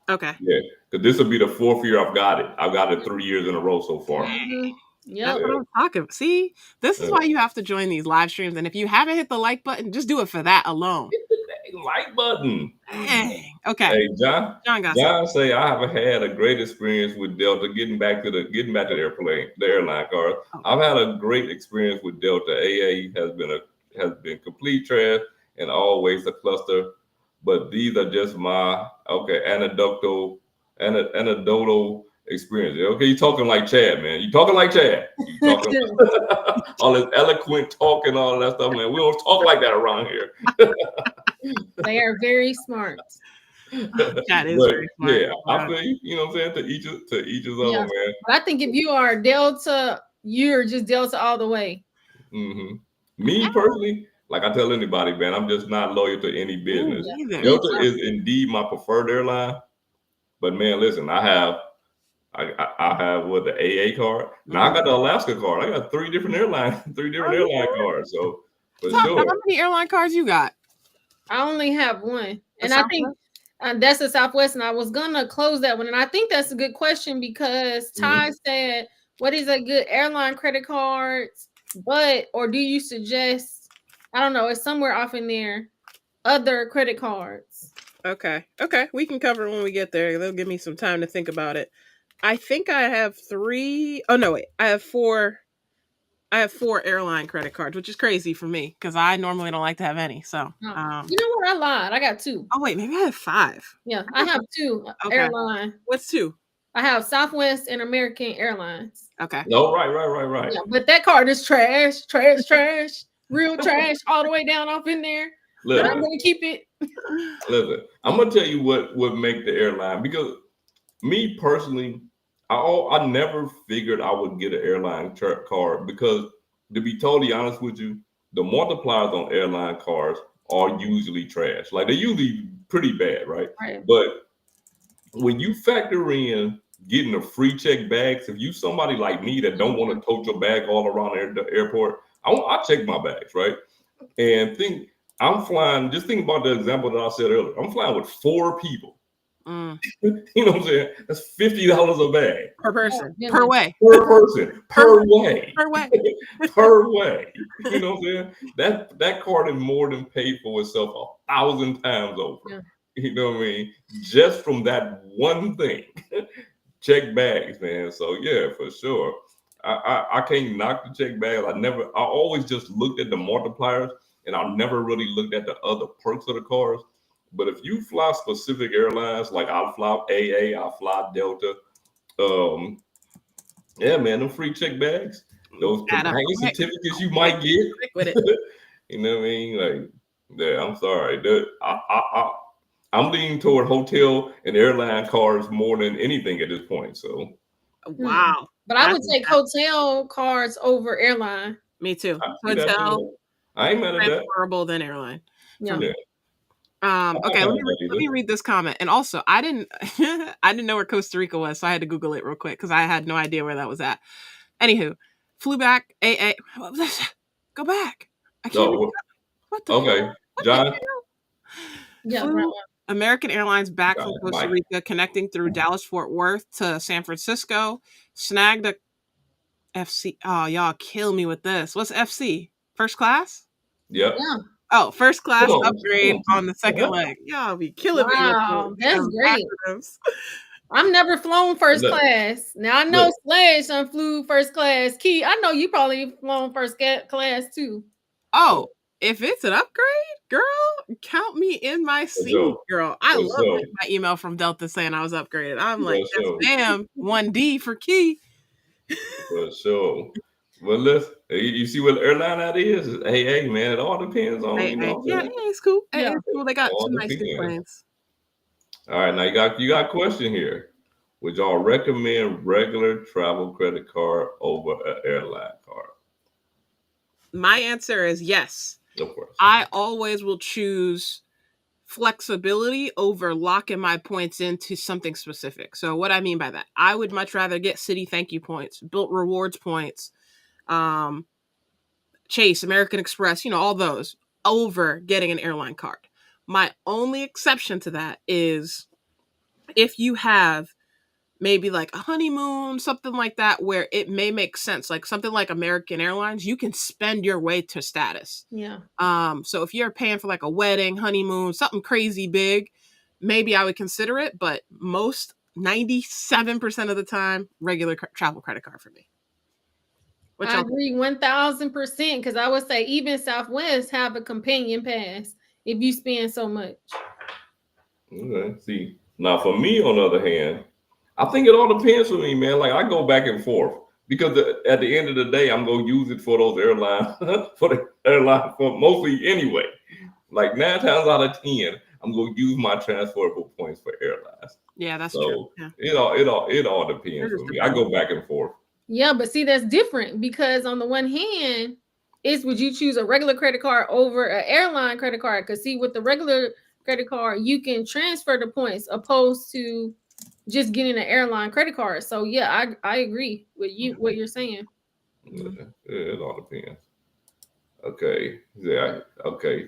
Okay. Yeah, because this will be the 4th year I've got it. I've got it 3 years in a row so far. Yeah, that's what I'm talking about. See, this is why you have to join these live streams. And if you haven't hit the like button, just do it for that alone. Hit the like button. Dang. Okay. Hey, John say I have had a great experience with Delta getting back to the airline card. I've had a great experience with Delta. AA has been complete trash and always a cluster. But these are just my anecdotal experience. Okay, you talking like Chad, man. You talking like Chad. You talking all this eloquent talking, all that stuff, man. We don't talk like that around here. They are very smart. That is very smart. Yeah, I feel you. You know what I'm saying? To each his own, man. But I think if you are Delta, you're just Delta all the way. Me personally, like I tell anybody, man, I'm just not loyal to any business. Delta is indeed my preferred airline. But man, listen, I have the AA card. Now I got the Alaska card. I got 3 different airline cards. So for sure. How many airline cards you got? I only have one, and I think that's the Southwest. And I was gonna close that one, and I think that's a good question because Ty said, "What is a good airline credit card?" Or do you suggest? I don't know. It's somewhere off in there. Other credit cards. Okay. We can cover it when we get there. They'll give me some time to think about it. I think I have 3. Oh no, wait. I have 4 I have 4 airline credit cards, which is crazy for me because I normally don't like to have any. So, You know what? I lied. I got 2. Oh wait, maybe I have 5. Yeah, I have 2 Okay. airline. What's 2? I have Southwest and American Airlines. Okay. No, right. Yeah, but that card is trash, real trash, all the way down off in there. But I'm gonna keep it. Listen, I'm gonna tell you what would make the airline, because me personally, I never figured I would get an airline card, because to be totally honest with you, the multipliers on airline cards are usually trash. Like, they're usually pretty bad, right? But when you factor in getting a free check bags, if you somebody like me that don't want to tote your bag all around the airport, I check my bags, right? And I'm flying, just think about the example that I said earlier. I'm flying with 4 people. You know what I'm saying? That's $50 a bag. Per person. Per way. Per person. Per way. Per way. Per way. You know what I'm saying? That card is more than paid for itself 1,000 times over. Yeah. You know what I mean? Just from that one thing. Check bags, man. So yeah, for sure. I can't knock the check bags. I always just looked at the multipliers, and I never really looked at the other perks of the cards. But if you fly specific airlines, like I fly AA, I fly Delta, yeah, man, them free check bags, those companion certificates you might get. With it. You know what I mean? Like, yeah, I'm sorry. I'm leaning toward hotel and airline cards more than anything at this point. So, wow. But I would take hotel cards over airline. Me too. Hotel. I ain't mad at that. Preferable than airline. Yeah. Okay, let me read this comment. And also, I didn't know where Costa Rica was, so I had to Google it real quick because I had no idea where that was at. Anywho, flew back. Go back. I can't. What the hell? John. Yeah. American Airlines back from Costa Rica, connecting through Dallas Fort Worth to San Francisco. Snagged a FC. Oh, y'all kill me with this. What's FC? First class? Yep. Yeah. Oh, first class upgrade on the second leg. Y'all be killing me. Wow, that's great. I've never flown first class. Now I know Slash flew first class. Key, I know you probably flown first class too. Oh, if it's an upgrade, girl, count me in my seat, girl. I love my email from Delta saying I was upgraded. I'm like, yes, ma'am. 1D for Key. For sure. Well, you see what airline that is? Hey, man, it all depends on, Yeah, it's cool. It's cool. They got 2 nice new planes. All right, now you got a question here. Would y'all recommend regular travel credit card over an airline card? My answer is yes. Of course. I always will choose flexibility over locking my points into something specific. So what I mean by that, I would much rather get Citi thank you points, Bilt rewards points, Chase, American Express, all those, over getting an airline card. My only exception to that is if you have maybe like a honeymoon, something like that, where it may make sense, like something like American Airlines, you can spend your way to status. Yeah. So if you're paying for like a wedding, honeymoon, something crazy big, maybe I would consider it, but 97% of the time, regular travel credit card for me. I agree 1,000%, because I would say even Southwest have a companion pass if you spend so much. Okay. See, now for me, on the other hand, I think it all depends for me, man. Like, I go back and forth, because at the end of the day, I'm gonna use it for those airlines for mostly anyway. Like 9 times out of 10, I'm gonna use my transferable points for airlines. Yeah, that's true. Yeah. It all depends for me. I go back and forth. Yeah, but see, that's different, because on the one hand, would you choose a regular credit card over an airline credit card? Because see, with the regular credit card, you can transfer the points opposed to just getting an airline credit card. So yeah, I agree with you what you're saying. Yeah, it all depends. Okay. Yeah. Okay.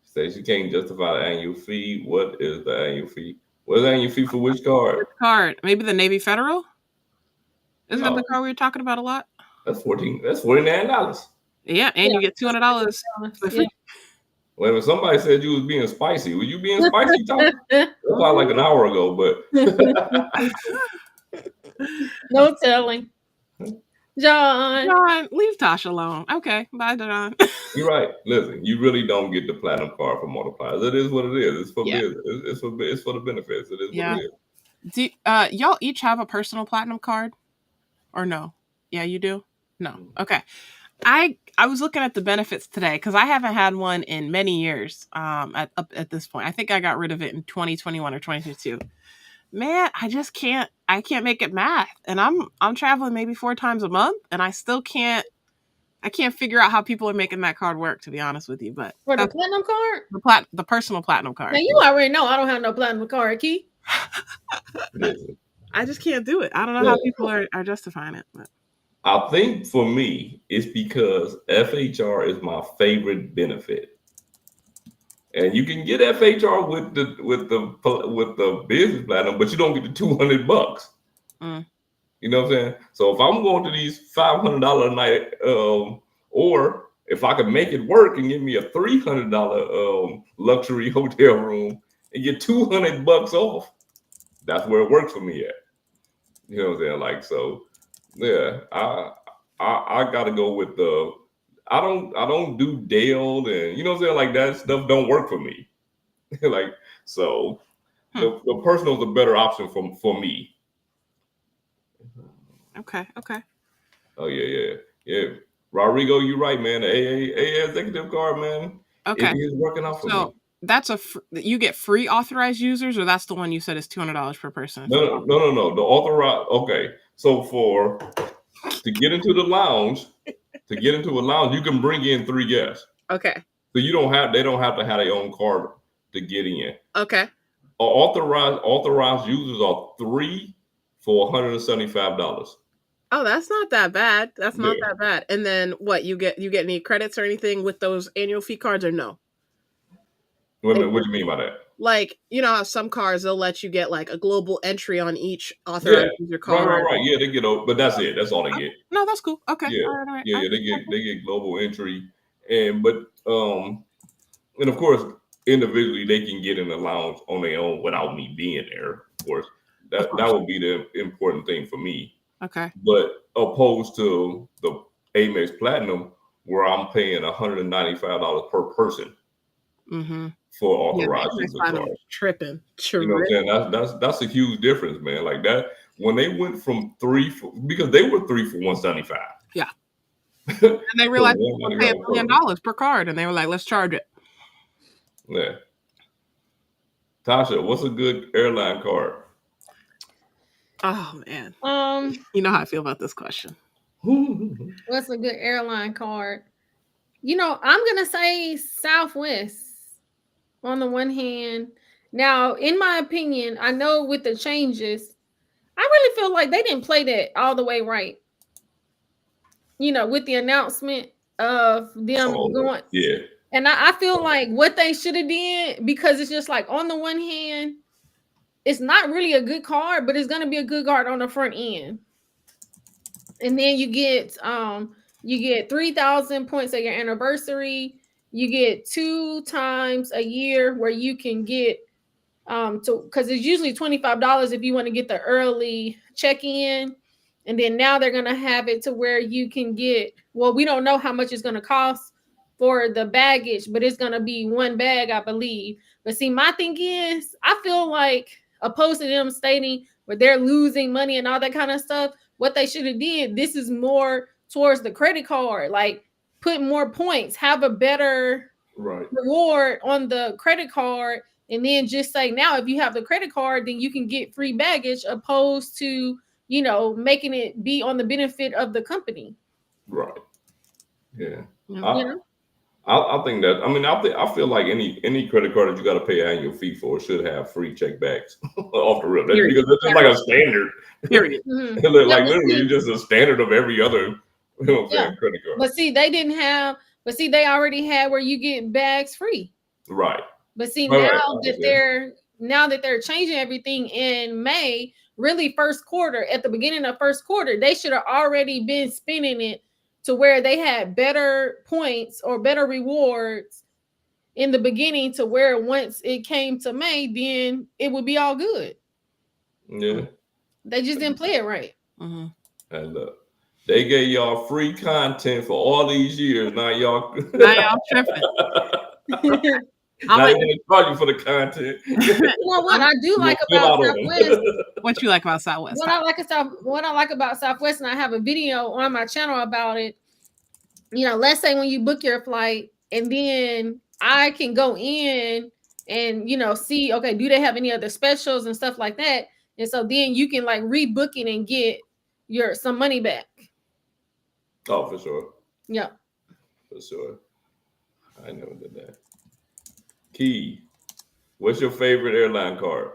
Stacey can't justify the annual fee. What is the annual fee? What is the annual fee for which card? Which card? Maybe the Navy Federal? Isn't that the card we were talking about a lot? That's $49. Yeah, and you get $200 for free. Well, if somebody said you was being spicy, were you being spicy, Tom? That's about like an hour ago, but no telling. John. John, leave Tasha alone. Okay, bye, John. You're right. Listen, you really don't get the platinum card for multipliers. It is what it is. It's for Yeah. business. It's for the benefits. It is what Yeah. it is. Do y'all each have a personal platinum card, or no? Yeah, you do. No. Okay. I was looking at the benefits today because I haven't had one in many years. At this point, I think I got rid of it in 2021 or 2022. Man, I just can't. I can't make it math, and I'm traveling maybe 4 times a month, and I still can't. I can't figure out how people are making that card work. To be honest with you, but For the that's platinum card? the personal platinum Now card. you already know I don't have no platinum card, Key. Listen, I just can't do it. I don't know yeah. how people are justifying it. But. I think for me, it's because FHR is my favorite benefit. And you can get FHR with the business platinum, but you don't get the $200. Mm. You know what I'm saying? So if I'm going to these $500 a night, or if I could make it work and give me a $300 luxury hotel room and get $200 off, that's where it works for me at. You know what I'm saying? Like, so yeah, I gotta go with the. I don't do Dale, and you know what I'm saying, like that stuff don't work for me. Like, so the personal is a better option for me. Okay. Oh yeah. Rodrigo, you're right, man. The AA executive card, man. Okay. It is working out for me. That's you get free authorized users, or that's the one you said is $200 per person. No. The authorized. Okay, so to get into the lounge, you can bring in 3 guests. Okay. So they don't have to have their own card to get in. Okay. Authorized users are 3 for $175. Oh, that's not that bad. That's not that bad. And then what, you get any credits or anything with those annual fee cards, or no? What do you mean by that? Like, you know how some cards they'll let you get like a global entry on each authorized user card. Right. Yeah, they get, but that's it. That's all they get. No, that's cool. Okay. Yeah, all right. they get global entry, and of course individually they can get in the lounge on their own without me being there. Of course, that would be the important thing for me. Okay. But opposed to the Amex Platinum, where I'm paying $195 per person. Mm-hmm. For authorized user cards. Tripping. You know what I'm saying? That's a huge difference, man. Like that, when they went from because they were 3 for $175. Yeah. And they realized they were paying $1 million per card, and they were like, let's charge it. Yeah. Tasha, what's a good airline card? Oh man. You know how I feel about this question. What's a good airline card? You know, I'm gonna say Southwest. On the one hand, now in my opinion, I know with the changes, I really feel like they didn't play that all the way right. You know, with the announcement of them going, yeah. And I feel like what they should have did, because it's just like on the one hand, it's not really a good card, but it's gonna be a good card on the front end. And then you get 3,000 points at your anniversary. You get 2 times a year where you can get because it's usually $25 if you want to get the early check-in. And then now they're gonna have it to where you can get, well, we don't know how much it's gonna cost for the baggage, but it's gonna be 1 bag, I believe. But see, my thing is, I feel like opposed to them stating where they're losing money and all that kind of stuff, what they should have did, this is more towards the credit card, like put more points, have a better reward on the credit card, and then just say, now if you have the credit card, then you can get free baggage, opposed to, you know, making it be on the benefit of the company. Right. Yeah. I think that, I feel like any credit card that you got to pay annual fee for should have free check bags off the rip. Because it's just like a standard. Period. Like literally, it's just a standard of every other, you know what I'm saying, credit card. But see, they already had where you get bags free. Right. But see, now that they're changing everything in May, really first quarter, at the beginning of first quarter, they should have already been spending it to where they had better points or better rewards in the beginning, to where once it came to May, then it would be all good. Yeah. They just didn't play it right. And They gave y'all free content for all these years. Now y'all tripping. now they want to charge you for the content. You know what I do like about Southwest? What you like about Southwest? What I like about Southwest, and I have a video on my channel about it. You know, let's say when you book your flight, and then I can go in and, you know, see, okay, do they have any other specials and stuff like that? And so then you can like rebook it and get some money back. Oh, for sure. Yeah. For sure. I never did that. Key, what's your favorite airline card?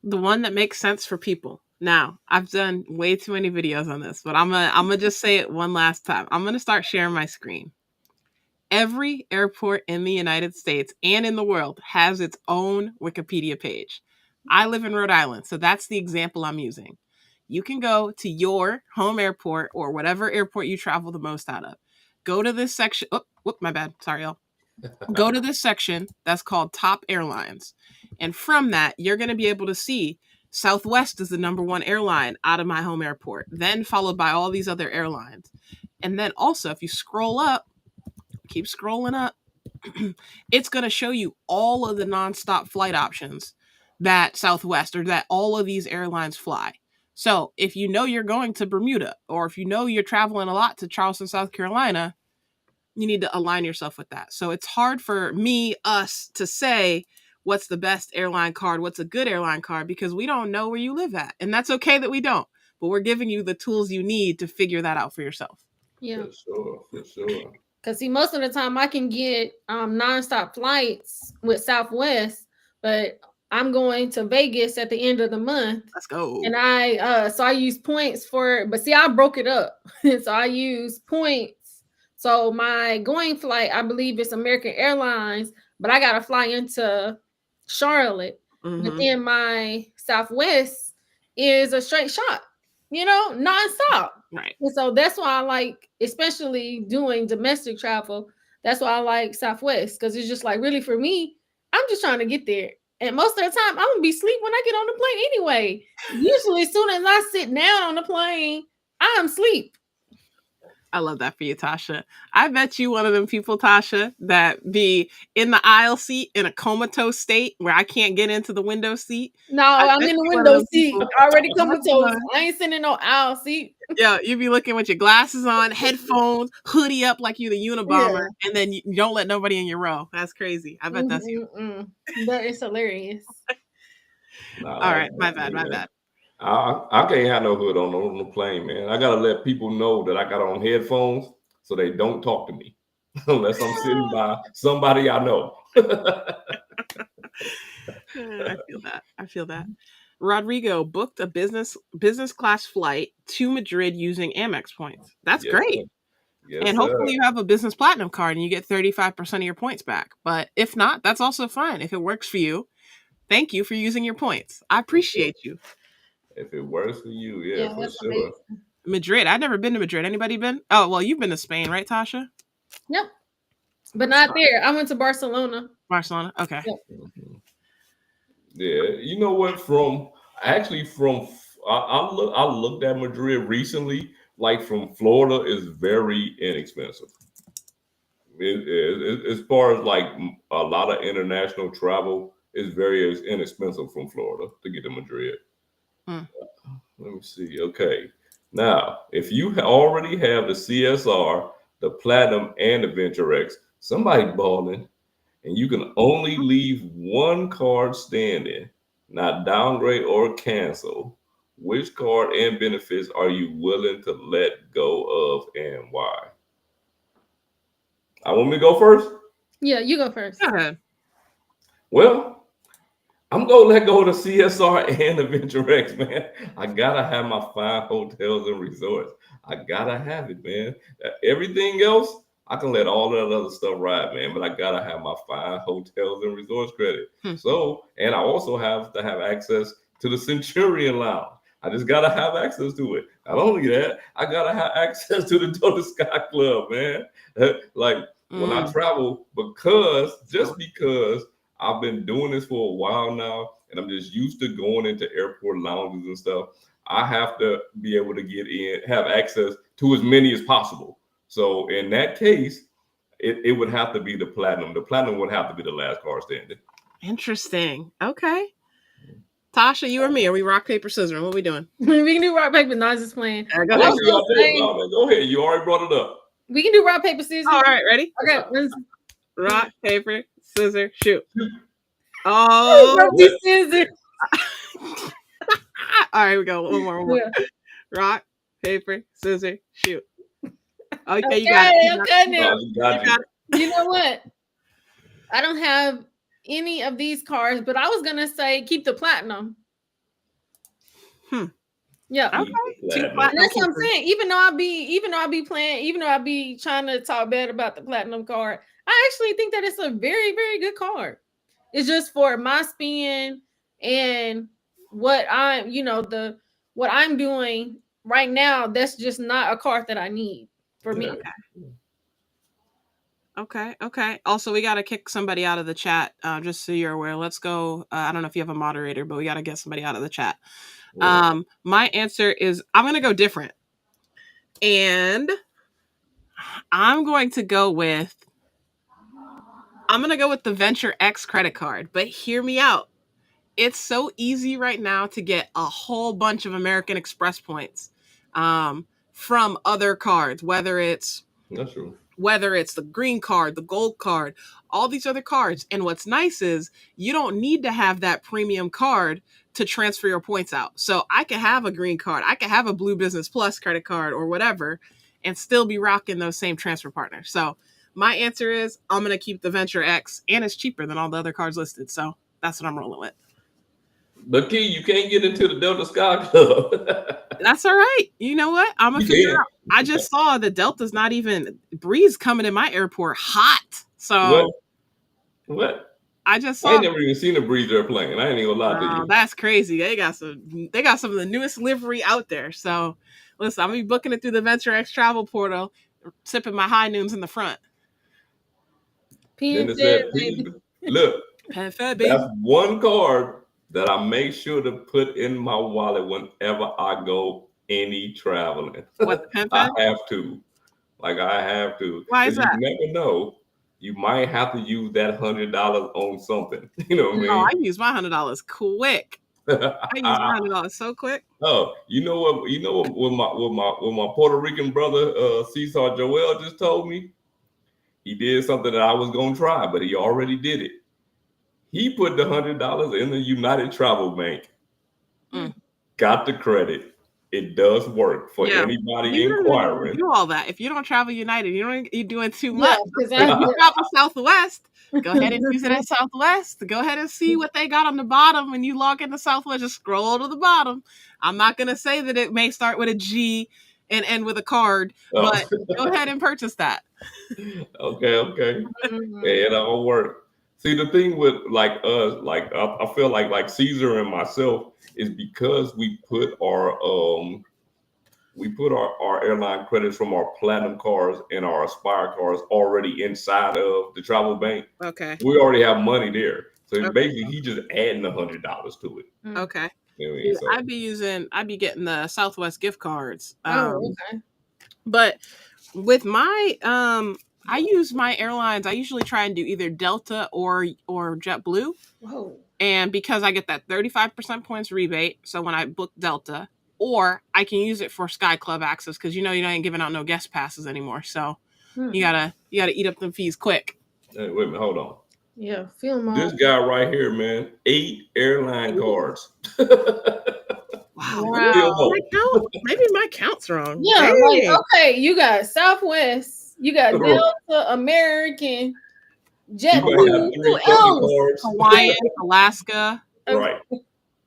The one that makes sense for people. Now, I've done way too many videos on this, but I'm gonna just say it one last time. I'm gonna start sharing my screen. Every airport in the United States and in the world has its own Wikipedia page. I live in Rhode Island, so that's the example I'm using. You can go to your home airport or whatever airport you travel the most out of. Go to this section. Oh, whoop, my bad. Sorry, y'all. Go to this section that's called Top Airlines. And from that, you're going to be able to see Southwest is the number one airline out of my home airport, then followed by all these other airlines. And then also, if you scroll up, keep scrolling up, it's going to show you all of the nonstop flight options that Southwest or that all of these airlines fly. So if you know you're going to Bermuda, or if you know you're traveling a lot to Charleston, South Carolina, you need to align yourself with that. So it's hard for us to say what's the best airline card, what's a good airline card, because we don't know where you live at. And that's okay that we don't. But we're giving you the tools you need to figure that out for yourself. Yeah. For sure. Because see, most of the time I can get nonstop flights with Southwest, but I'm going to Vegas at the end of the month. Let's go. And I use points for, but see, I broke it up. So I use points. So my going flight, I believe it's American Airlines, but I got to fly into Charlotte. Mm-hmm. But then my Southwest is a straight shot, you know, nonstop. Right. And so that's why I like, especially doing domestic travel, that's why I like Southwest, because it's just like, really for me, I'm just trying to get there. And most of the time, I'm going to be asleep when I get on the plane anyway. Usually, as soon as I sit down on the plane, I'm asleep. I love that for you, Tasha. I bet you one of them people, Tasha, that be in the aisle seat in a comatose state where I can't get into the window seat. No, I'm in the window seat. Already comatose. I ain't sitting in no aisle seat. Yeah, you be looking with your glasses on, headphones, hoodie up like you the Unabomber, and then you don't let nobody in your row. That's crazy. I bet that's you. But it's hilarious. All right, my bad. I can't have no hood on the plane, man. I gotta let people know that I got on headphones so they don't talk to me unless I'm sitting by somebody I know. I feel that. Rodrigo booked a business class flight to Madrid using Amex points. That's great. Yes, and hopefully you have a business platinum card and you get 35% of your points back. But if not, that's also fine. If it works for you, thank you for using your points. I appreciate you. If it works for you, yeah, for sure. Amazing. Madrid. I've never been to Madrid. Anybody been? Oh, well, you've been to Spain, right, Tasha? Yep. But not there. I went to Barcelona. Okay. Yep. Mm-hmm. Yeah. You know what? I looked at Madrid recently. Like from Florida is very inexpensive. As far as like a lot of international travel is very inexpensive from Florida to get to Madrid. Let me see. Okay. Now, if you already have the CSR, the Platinum, and the Venture X, somebody balling, and you can only leave one card standing, not downgrade or cancel, which card and benefits are you willing to let go of and why? I want me to go first? Yeah, you go first. Go ahead. Well, I'm going to let go of the CSR and the Venture X, man. I got to have my fine hotels and resorts. I got to have it, man. Everything else, I can let all that other stuff ride, man. But I got to have my fine hotels and resorts credit. So, and I also have to have access to the Centurion Lounge. I just got to have access to it. Not only that, I got to have access to the Total Sky Club, man. When I travel, because I've been doing this for a while now, and I'm just used to going into airport lounges and stuff. I have to be able to get in, have access to as many as possible. So in that case, it would have to be the platinum. The platinum would have to be the last card standing. Interesting. Okay. Tasha, you or me? Are we rock, paper, scissors? What are we doing? We can do rock, paper. No, I was just playing. Go I ahead. was gonna say, No, man, go ahead. You already brought it up. we can do rock, paper, scissors. All right, ready? Okay. Rock, paper, scissors, shoot. Oh, Rock, scissors. all right, here we go. One more. Yeah. Rock, paper, scissors, shoot. Okay, Okay, you got it. okay, now. You got it. You know what? I don't have any of these cards, but I was gonna say keep the platinum. Yeah. Okay. Platinum. And that's what I'm saying. Even though I be trying to talk bad about the platinum card, I actually think that it's a very, very good card. It's just for my spin and what I'm, what I'm doing right now. That's just not a card that I need for me. Okay. Also, we got to kick somebody out of the chat, just so you're aware. Let's go. I don't know if you have a moderator, but we got to get somebody out of the chat. My answer is I'm going to go different. And I'm going to go with the Venture X credit card. But hear me out. It's so easy right now to get a whole bunch of American Express points from other cards, whether it's the green card, the gold card, all these other cards. And what's nice is you don't need to have that premium card to transfer your points out. So I can have a green card, I can have a Blue Business Plus credit card or whatever, and still be rocking those same transfer partners. So my answer is I'm going to keep the Venture X, and it's cheaper than all the other cards listed. So that's what I'm rolling with. But Key, you can't get into the Delta Sky Club. That's all right. You know what? I'm gonna figure out. I just saw the Delta's not even Breeze coming in my airport hot. So what? I just saw. I ain't never even seen a Breeze airplane. I ain't even gonna lie to you. That's crazy. They got some of the newest livery out there. So listen, I'm gonna be booking it through the Venture X travel portal, sipping my high noons in the front. Look, that's one card that I make sure to put in my wallet whenever I go any traveling. What, I have to. I have to. Why is that? You never know. You might have to use that $100 on something. You know what I mean? Oh, I use my $100 quick. I use my $100 so quick. Oh, you know what? You know what my Puerto Rican brother Cesar Joel just told me? He did something that I was gonna try, but he already did it. He put the $100 in the United Travel Bank. Got the credit. It does work for anybody inquiring. Do all that. If you don't travel United, you're doing too much. If you travel Southwest, go ahead and use it at Southwest. Go ahead and see what they got on the bottom when you log into Southwest. Just scroll to the bottom. I'm not gonna say that it may start with a G and end with a card, but go ahead and purchase that. Okay. Yeah, it all work. See, the thing with us, I feel like Caesar and myself is because we put our airline credits from our platinum cards and our Aspire cards already inside of the travel bank. Okay. We already have money there. So basically he just adding $100 to it. Okay. You know what I mean? I'd be getting the Southwest gift cards. Okay. But with my I use my airlines. I usually try and do either Delta or JetBlue. Whoa. And because I get that 35% points rebate, so when I book Delta, or I can use it for Sky Club access because you ain't giving out no guest passes anymore. So you gotta eat up them fees quick. Hey, wait a minute, hold on. Yeah, feel my. This guy right here, man, 8 airline cards. Wow. Maybe my count's wrong. Yeah, okay, you got Southwest. You got Delta, American, JetBlue, Hawaiian, Alaska, right?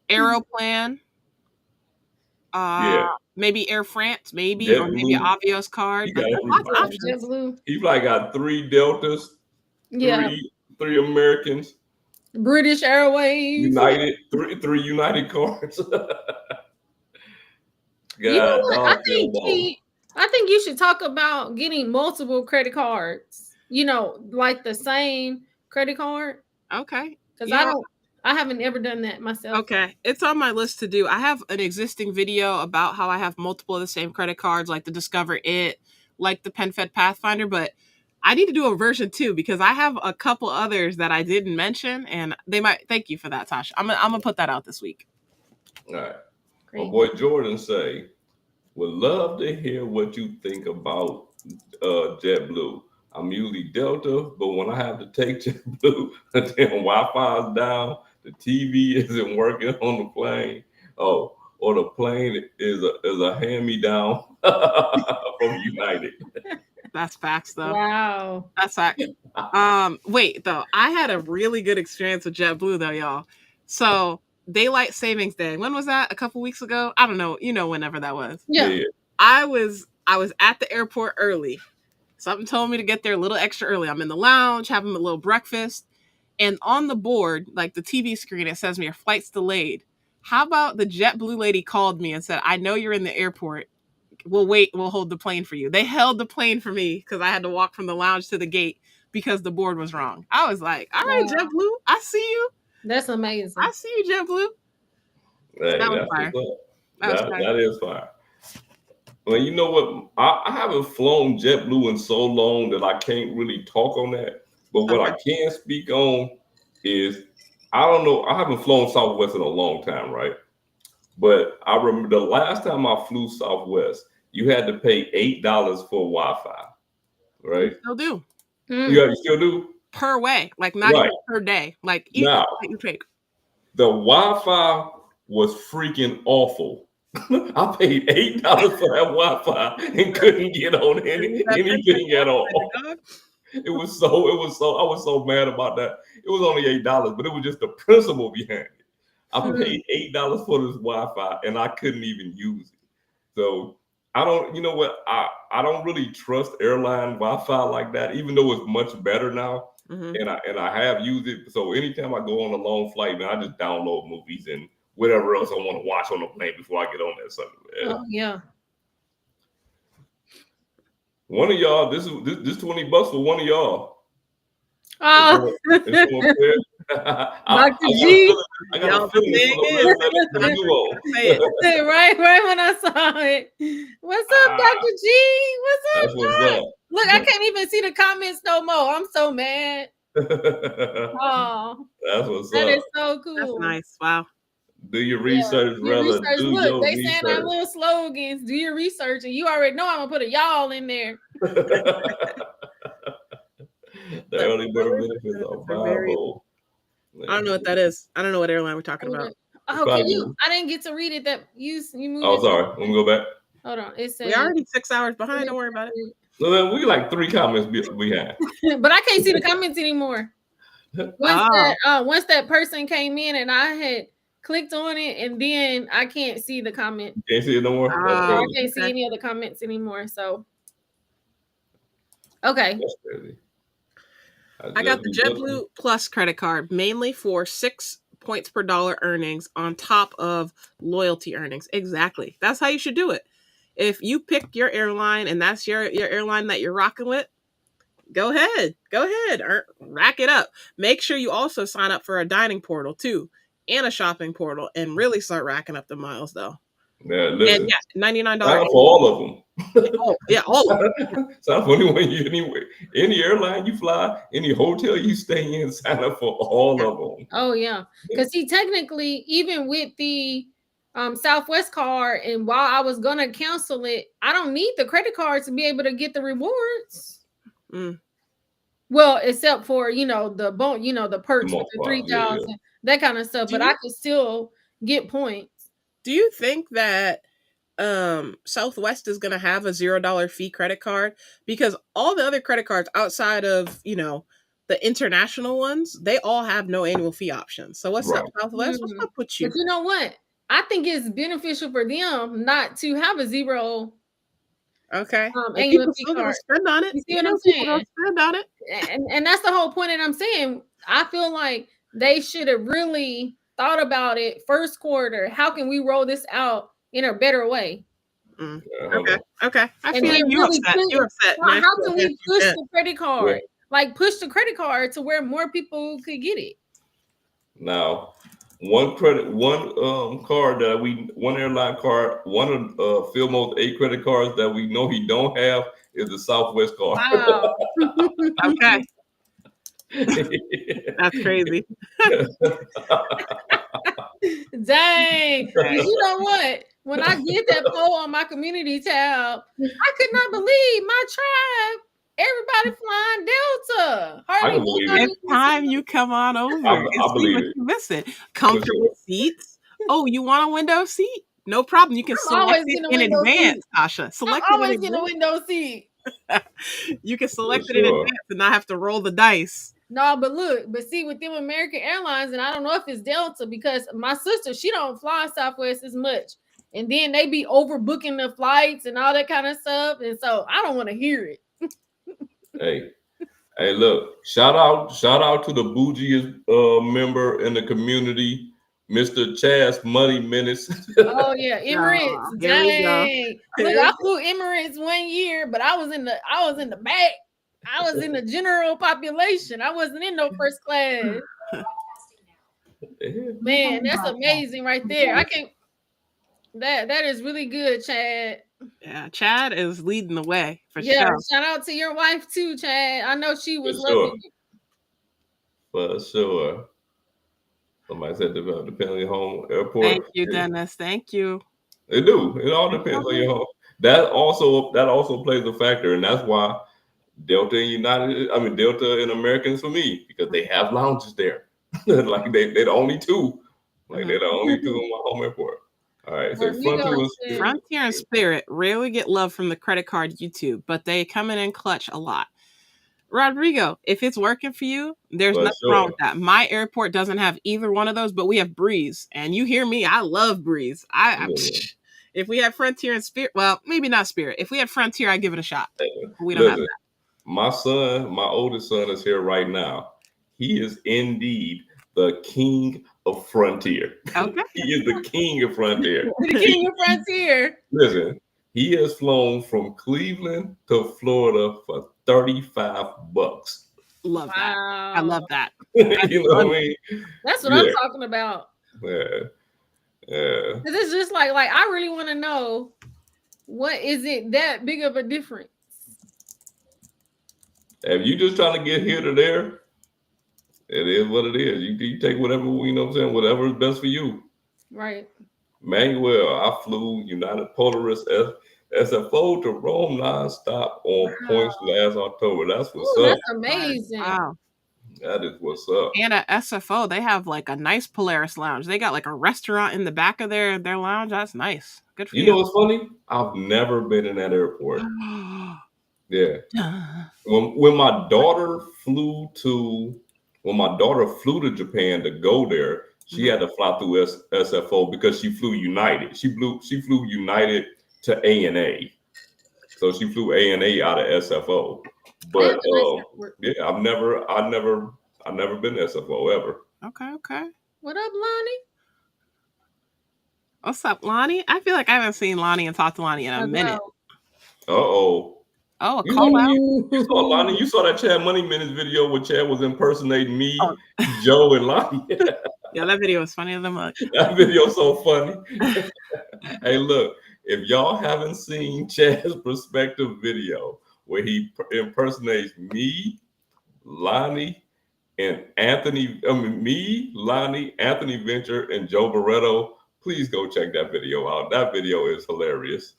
Aeroplan, maybe Air France, or maybe Avios card. Lots of options. JetBlue. He probably got 3 Deltas, 3 Americans, British Airways, United, 3 United cards. You know what? I think you should talk about getting multiple credit cards. Like the same credit card. Okay. Because I haven't ever done that myself. Okay, it's on my list to do. I have an existing video about how I have multiple of the same credit cards, like the Discover It, like the PenFed Pathfinder, but I need to do a version 2 because I have a couple others that I didn't mention, and they might. Thank you for that, Tasha. I'm gonna put that out this week. All right. Great. My boy Jordan say, would love to hear what you think about JetBlue. I'm usually Delta, but when I have to take JetBlue, the damn Wi-Fi is down, the TV isn't working on the plane. Oh, or the plane is a hand-me-down from United. That's facts, though. Wow. That's fact. Wait, though, I had a really good experience with JetBlue, though, y'all. So daylight savings day. When was that? A couple weeks ago? I don't know. You know, whenever that was. Yeah. I was at the airport early. Something told me to get there a little extra early. I'm in the lounge, having a little breakfast, and on the board, like the TV screen, it says your flight's delayed. How about the JetBlue lady called me and said, I know you're in the airport. We'll wait. We'll hold the plane for you. They held the plane for me because I had to walk from the lounge to the gate because the board was wrong. I was like, all right, Wow. JetBlue, I see you. That's amazing. I see you, JetBlue. Hey, That was fire. that is fire. Well, you know what? I haven't flown JetBlue in so long that I can't really talk on that. But what I can speak on is, I don't know. I haven't flown Southwest in a long time, right? But I remember the last time I flew Southwest, you had to pay $8 for Wi-Fi, right? You still do. You still do? Per way, like not even per day. Like each now, you take. The Wi-Fi was freaking awful. I paid $8 for that Wi-Fi and couldn't get on anything at all. It was so I was so mad about that. It was only $8, but it was just the principle behind it. I paid $8 for this Wi-Fi and I couldn't even use it. So I don't, you know what? I don't really trust airline Wi-Fi like that, even though it's much better now. And I have used it. So anytime I go on a long flight, man, I just download movies and whatever else I want to watch on the plane before I get on that sucker. Oh yeah. One of y'all, this $20 for one of y'all. Oh, Dr. G. I got a feeling right when I saw it. What's up, Dr. G? What's up? Look, I can't even see the comments no more. I'm so mad. Oh, that's what's that up. That is so cool. That's nice. Wow. Do your research, brother. Research. Do look, your they research. saying our little slogans. Do your research, and you already know I'm gonna put a y'all in there. The early bird benefits are viable. I don't know what that is. I don't know what airline we're talking about. Oh, can you? I didn't get to read it. That you moved. Oh, sorry. Let me go back. Hold on. It says we're already 6 hours behind. Don't worry about it. No, then we like 3 comments behind. But I can't see the comments anymore. Once that person came in and I had clicked on it, and then I can't see the comment. You can't see it no more? I can't see any of the comments anymore. So okay. That's crazy. I got the JetBlue Plus credit card, mainly for 6 points per dollar earnings on top of loyalty earnings. Exactly. That's how you should do it. If you pick your airline and that's your airline that you're rocking with, go ahead. Rack it up. Make sure you also sign up for a dining portal too, and a shopping portal, and really start racking up the miles though. Yeah, listen. And $99 for all of them. All of them. Sign up for any airline you fly, any hotel you stay in, sign up for all of them. Oh yeah, because see, technically, even with the Southwest card, and while I was gonna cancel it, I don't need the credit card to be able to get the rewards. Well, except for the perks with the 3,000, that kind of stuff. But I could still get points. Do you think that Southwest is going to have a $0 fee credit card? Because all the other credit cards outside of, the international ones, they all have no annual fee options. So what's up, Southwest? What's up with you? But you know what? I think it's beneficial for them not to have a zero. Okay. Annual fee card. Spend on it. You see what I'm saying? Spend on it. And that's the whole point that I'm saying. I feel like they should have really thought about it first quarter. How can we roll this out in a better way? Okay. I feel you're upset. How can we push the credit card? Like push the credit card to where more people could get it. Now, one card one airline card, one of Philmo's 8 credit cards that we know he don't have is the Southwest card. Wow. Okay. That's crazy. Dang. 'Cause you know what? When I did that poll on my community tab, I could not believe my tribe. Everybody flying Delta. I can believe it. It's time you come on over and I see believe what it. you missing. Comfortable seats. Oh, you want a window seat? No problem. You can I'm always select it in a in window advance, seat. Tasha. Select I'm it always in in a advance. window seat. You can select For it in sure. advance and not have to roll the dice. No, but see, with them American Airlines, and I don't know if it's Delta because my sister, she don't fly Southwest as much. And then they be overbooking the flights and all that kind of stuff. And so I don't want to hear it. Hey, look! Shout out to the bougiest member in the community, Mr. Chaz Money Menace. Oh yeah, Emirates. Oh, here we go. Dang. Look, I flew Emirates 1 year, but I was in the back. I was in the general population. I wasn't in no first class. Man, that's amazing right there. I can that is really good, Chad. Yeah, Chad is leading the way for Yeah, sure. shout out to your wife too, Chad. I know she was For sure. loving it. For sure. Somebody said depending on your home airport. Thank you, Dennis. Thank you. It do. It all depends on your home. That also plays a factor, and that's why Delta and Americans for me, because they have lounges there. Like they're the only two. Like they're the only two in my home airport. All right. So Frontier and Spirit rarely get love from the credit card YouTube, but they come in clutch a lot. Rodrigo, if it's working for you, there's nothing wrong with that. My airport doesn't have either one of those, but we have Breeze. And you hear me, I love Breeze. If we had Frontier and Spirit, well, maybe not Spirit. If we had Frontier, I'd give it a shot. We don't have that. My oldest son is here right now. He is indeed the king of Frontier. Okay. He is the king of Frontier. The king of Frontier. Listen, he has flown from Cleveland to Florida for $35. Love that. I love that. You know what I mean? That's what I'm talking about. Yeah. It's just like I really want to know, what is it that big of a difference? If you just trying to get here to there, it is what it is. You take whatever, you know what I'm saying, whatever is best for you. Right. Manuel, I flew United Polaris SFO to Rome nonstop on points last October. That's what's up. That's amazing. Wow. That is what's up. And at SFO, they have like a nice Polaris lounge. They got like a restaurant in the back of their lounge. That's nice. Good for you. You know what's funny? I've never been in that airport. Yeah. When my daughter flew to Japan to go there, she had to fly through SFO because she flew United. She flew United to ANA. So she flew ANA out of SFO. But yeah, I've never been to SFO ever. Okay. What up, Lonnie? What's up, Lonnie? I feel like I haven't seen Lonnie and talked to Lonnie in a minute. Oh, a call out. You saw Lonnie. You saw that Chad Money Minutes video where Chad was impersonating me, Joe, and Lonnie. Yeah, that video was funny as a mug. That video's so funny. Hey, look, if y'all haven't seen Chad's perspective video where he impersonates me, Lonnie, and Anthony Venture, and Joe Barretto, please go check that video out. That video is hilarious.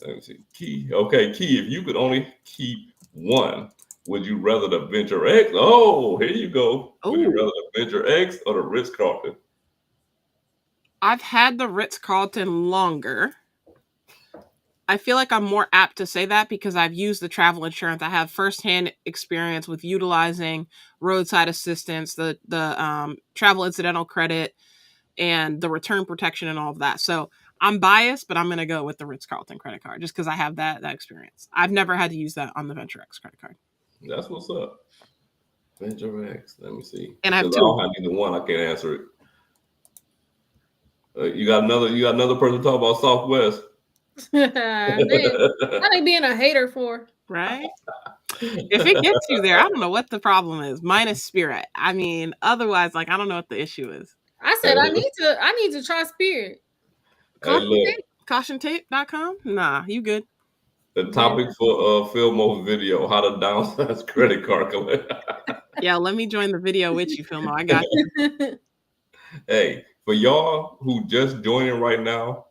Let me see. Key, if you could only keep one, would you rather the Venture X? Oh, here you go. Ooh. Would you rather the Venture X or the Ritz-Carlton? I've had the Ritz-Carlton longer. I feel like I'm more apt to say that because I've used the travel insurance. I have firsthand experience with utilizing roadside assistance, the travel incidental credit, and the return protection and all of that. So I'm biased, but I'm going to go with the Ritz-Carlton credit card just because I have that experience. I've never had to use that on the Venture X credit card. That's what's up. Venture X. Let me see. And I have two. I don't have either one. I can't answer it. You got another person talk about Southwest. Man, what they being a hater for? Right? If it gets you there, I don't know what the problem is. Minus Spirit. I mean, otherwise, like I don't know what the issue is. I said I need to try Spirit. Hey, look, Cautiontape.com? Nah, you good. the topic for Phil Mo's video: how to downsize credit card collection. Yeah, let me join the video with you, Philmo. I got you. Hey, for y'all who just joining right now,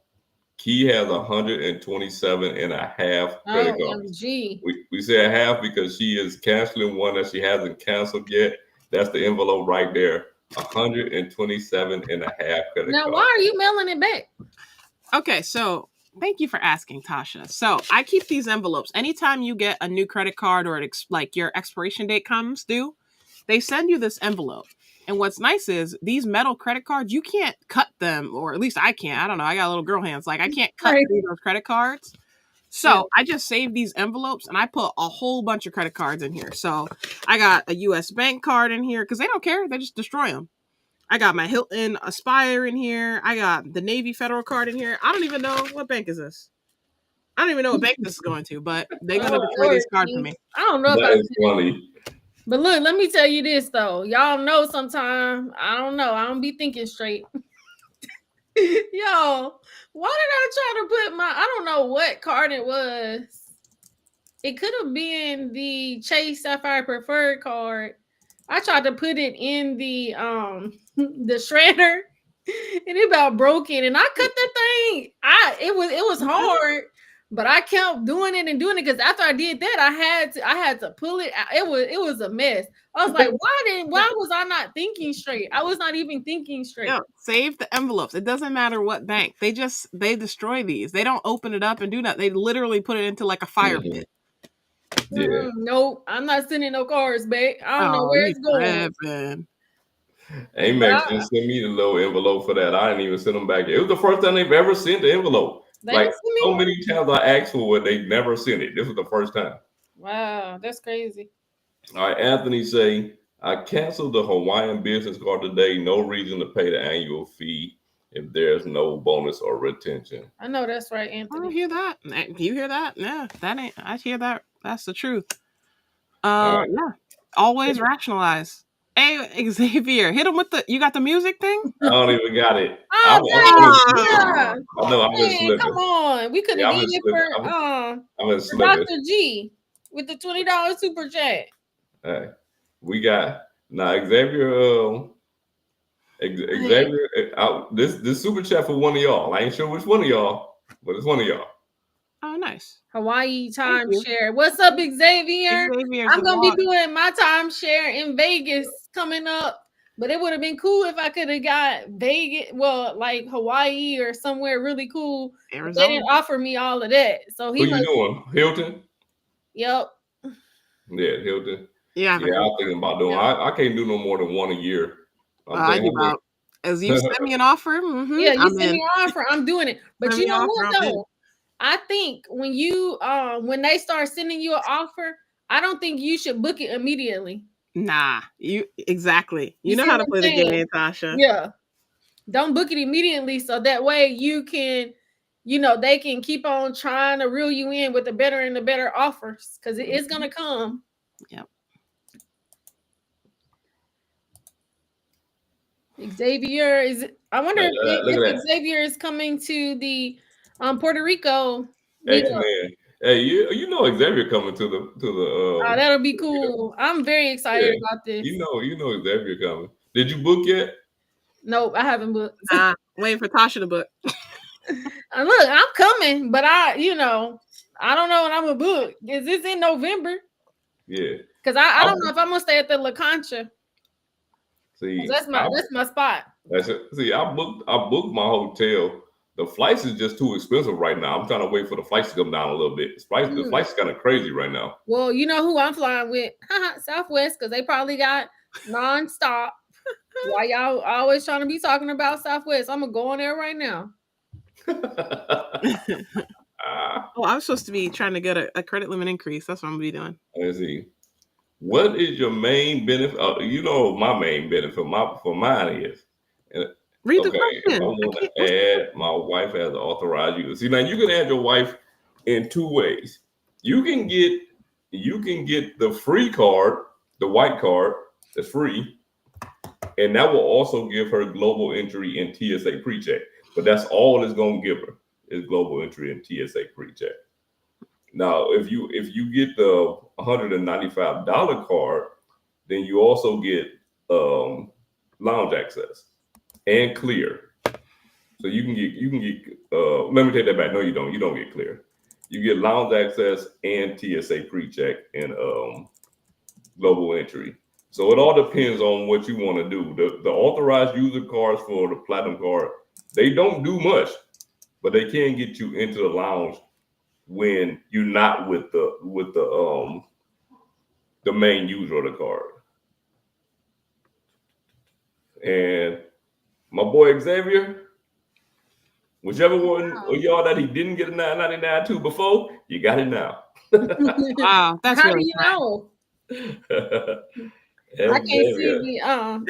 Key has 127 and a half credit cards. OMG. We say a half because she is canceling one that she hasn't canceled yet. That's the envelope right there. 127 and a half credit Now, cards. why are you mailing it back? Okay, so thank you for asking, Tasha. So I keep these envelopes. Anytime you get a new credit card or like your expiration date comes due, they send you this envelope. And what's nice is these metal credit cards, you can't cut them, or at least I can't. I don't know. I got little girl hands. Like I can't cut through those credit cards. So I just save these envelopes and I put a whole bunch of credit cards in here. So I got a US bank card in here because they don't care. They just destroy them. I got my Hilton Aspire in here. I got the Navy Federal card in here. I don't even know what bank is this. I don't even know what bank this is going to, but they're gonna destroy this card for me. I don't know That about is funny. But look, let me tell you this though. Y'all know sometimes I don't know. I don't be thinking straight. Yo, why did I try to put I don't know what card it was. It could have been the Chase Sapphire Preferred card. I tried to put it in the the shredder and it about broken and I cut that thing. It was hard, but I kept doing it because after I did that, I had to pull it out. It was a mess. I was like, why was I not thinking straight? I was not even thinking straight. Yo, save the envelopes. It doesn't matter what bank. They destroy these. They don't open it up and do that. They literally put it into like a fire pit. Yeah. Nope, I'm not sending no cards back. I don't know where it's going. Amex just sent me the little envelope for that. I didn't even send them back. It was the first time they've ever sent the envelope. Like so many times I asked for it, they never sent it. This was the first time. Wow, that's crazy. All right, Anthony say, I canceled the Hawaiian business card today. No reason to pay the annual fee if there's no bonus or retention. I know that's right, Anthony. I hear that. Do you hear that? Yeah, that ain't. I hear that. That's the truth. Right. Yeah. Always rationalize. Hey, Xavier, hit him with the. You got the music thing? I don't even got it. I know I've been slipping. Come on, we could have did it for Dr. G with the $20 super chat. Hey, we got now Xavier. This super chat for one of y'all. I ain't sure which one of y'all, but it's one of y'all. Oh, nice. Hawaii timeshare. What's up, Xavier? I'm gonna be doing my timeshare in Vegas coming up, but it would have been cool if I could have got Vegas, well, like Hawaii or somewhere really cool. They didn't offer me all of that, so who you doing? Hilton. Yep. Yeah, Hilton. Yeah, I was thinking about doing. I can't do no more than one a year. As you send me an offer, yeah, you send me an offer, I'm doing it. But you know what though? I think when you when they start sending you an offer, I don't think you should book it immediately. Nah, exactly. You know how to play the game, Tasha. Yeah. Don't book it immediately so that way you can, they can keep on trying to reel you in with the better and the better offers because it is gonna come. Yep. Xavier I wonder if Xavier is coming to the Puerto Rico. Hey, you know Xavier coming to the oh, that'll be cool. I'm very excited about this. You know Xavier coming. Did you book yet? Nope, I haven't booked. Waiting for Tasha to book. Look, I'm coming, but I don't know when I'm gonna book. Is this in November? Yeah. Because I don't know if I'm gonna stay at the La Concha. See, that's my spot. That's it. See, I booked my hotel. The flights is just too expensive right now. I'm trying to wait for the flights to come down a little bit. The flights kind of crazy right now. Well, you know who I'm flying with? Southwest, because they probably got nonstop. Why y'all always trying to be talking about Southwest? I'm gonna go on there right now. I was supposed to be trying to get a credit limit increase. That's what I'm gonna be doing. Let's see. What is your main benefit? My main benefit for mine is, Read the Okay, if I question. want to add my wife as an authorized user. See, now you can add your wife in two ways. You can get the free card, the white card that's free, and that will also give her global entry and TSA pre-check. But that's all it's gonna give her is global entry and TSA pre-check. Now, if you get the $195 card, then you also get lounge access and clear. So you can get let me take that back. No, you don't. You don't get clear. You get lounge access and TSA pre-check and global entry. So it all depends on what you want to do. The authorized user cards for the platinum card, they don't do much, but they can get you into the lounge when you're not with the main user of the card. And my boy Xavier, whichever one of y'all that he didn't get a 999 to before, you got it now. Wow, that's How really do you nice. know?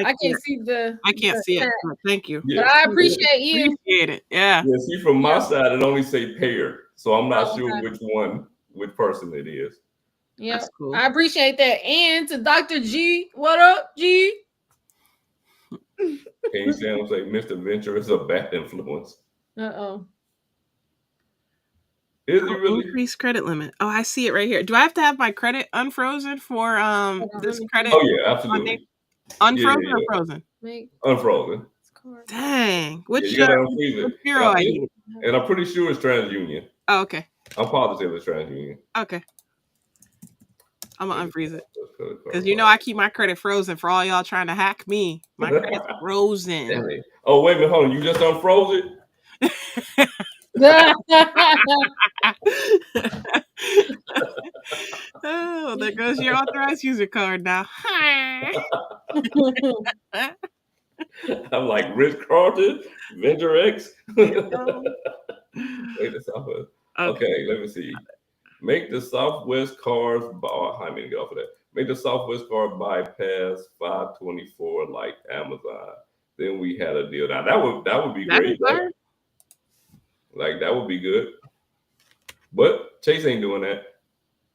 I can't see the I can't see it. But thank you. Yeah. But I appreciate you. Appreciate it. Yeah. Yeah, see, from my side, it only say paired, so I'm not sure Okay. which person it is. Yeah, That's cool. I appreciate that. And to Dr. G, what up, G? Can you say I'm saying Mr. Venture is a bad influence? Uh-oh. Is it really? Increased credit limit. Oh, I see it right here. Do I have to have my credit unfrozen for this credit? Oh yeah, absolutely. Unfrozen Yeah. or frozen? Unfrozen. Dang. Which you gotta unfreeze it. bureau I need? And I'm pretty sure it's TransUnion. Oh, okay. I'm positive it's TransUnion. Okay. I'm gonna unfreeze it because I keep my credit frozen for all y'all trying to hack me. My credit's frozen. Oh wait a minute, hold on. You just unfroze it? Oh, there goes your authorized user card now. I'm like Rich Carlton, Venture X. Wait a second. Okay, let me see. Make the Southwest cars. I mean, get off of that. Make the Southwest car bypass 524 like Amazon. Then we had a deal. Now that would be great. Like that would be good. But Chase ain't doing that.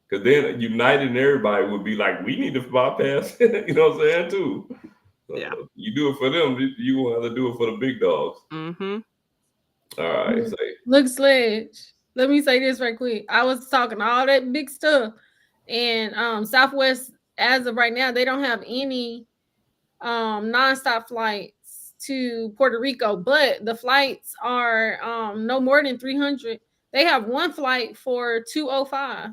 Because then United and everybody would be like, we need to bypass. You know what I'm saying too. So yeah. You do it for them. You will have to do it for the big dogs. Mm-hmm. All right. Look, Sledge. Let me say this right quick. I was talking all that big stuff, and Southwest, as of right now, they don't have any nonstop flights to Puerto Rico, but the flights are no more than 300. They have one flight for 205.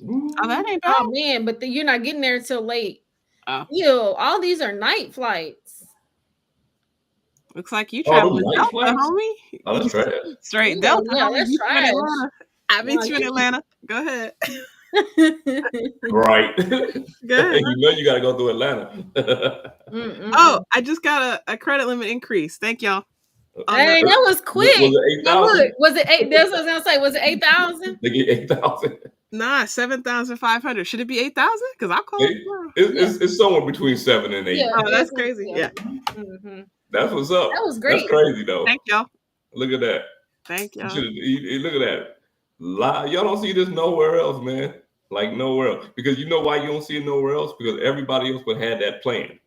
Oh, that ain't bad. Oh man, but you're not getting there until late. Oh. Ew, all these are night flights. Looks like you traveling Delta, homie. Oh, that's trash. Straight Delta. Yeah, that's trash. I meet you in Atlanta. Go ahead. Right. Good. You got to go through Atlanta. Oh, I just got a credit limit increase. Thank y'all. Hey, that was quick. Was it 8,000? Was it 8? That's what I was gonna say. Was it 8,000? They get 8,000. Nah, 7,500. Should it be 8,000? Because I'll call it's somewhere between 7 and 8. Yeah, oh, that's crazy. Yeah. Mm-hmm. That's what's up. That was great. That's crazy though. Thank y'all. Look at that. Thank y'all. Look at that. Y'all don't see this nowhere else, man. Like nowhere else. Because you know why you don't see it nowhere else? Because everybody else would have had that plan.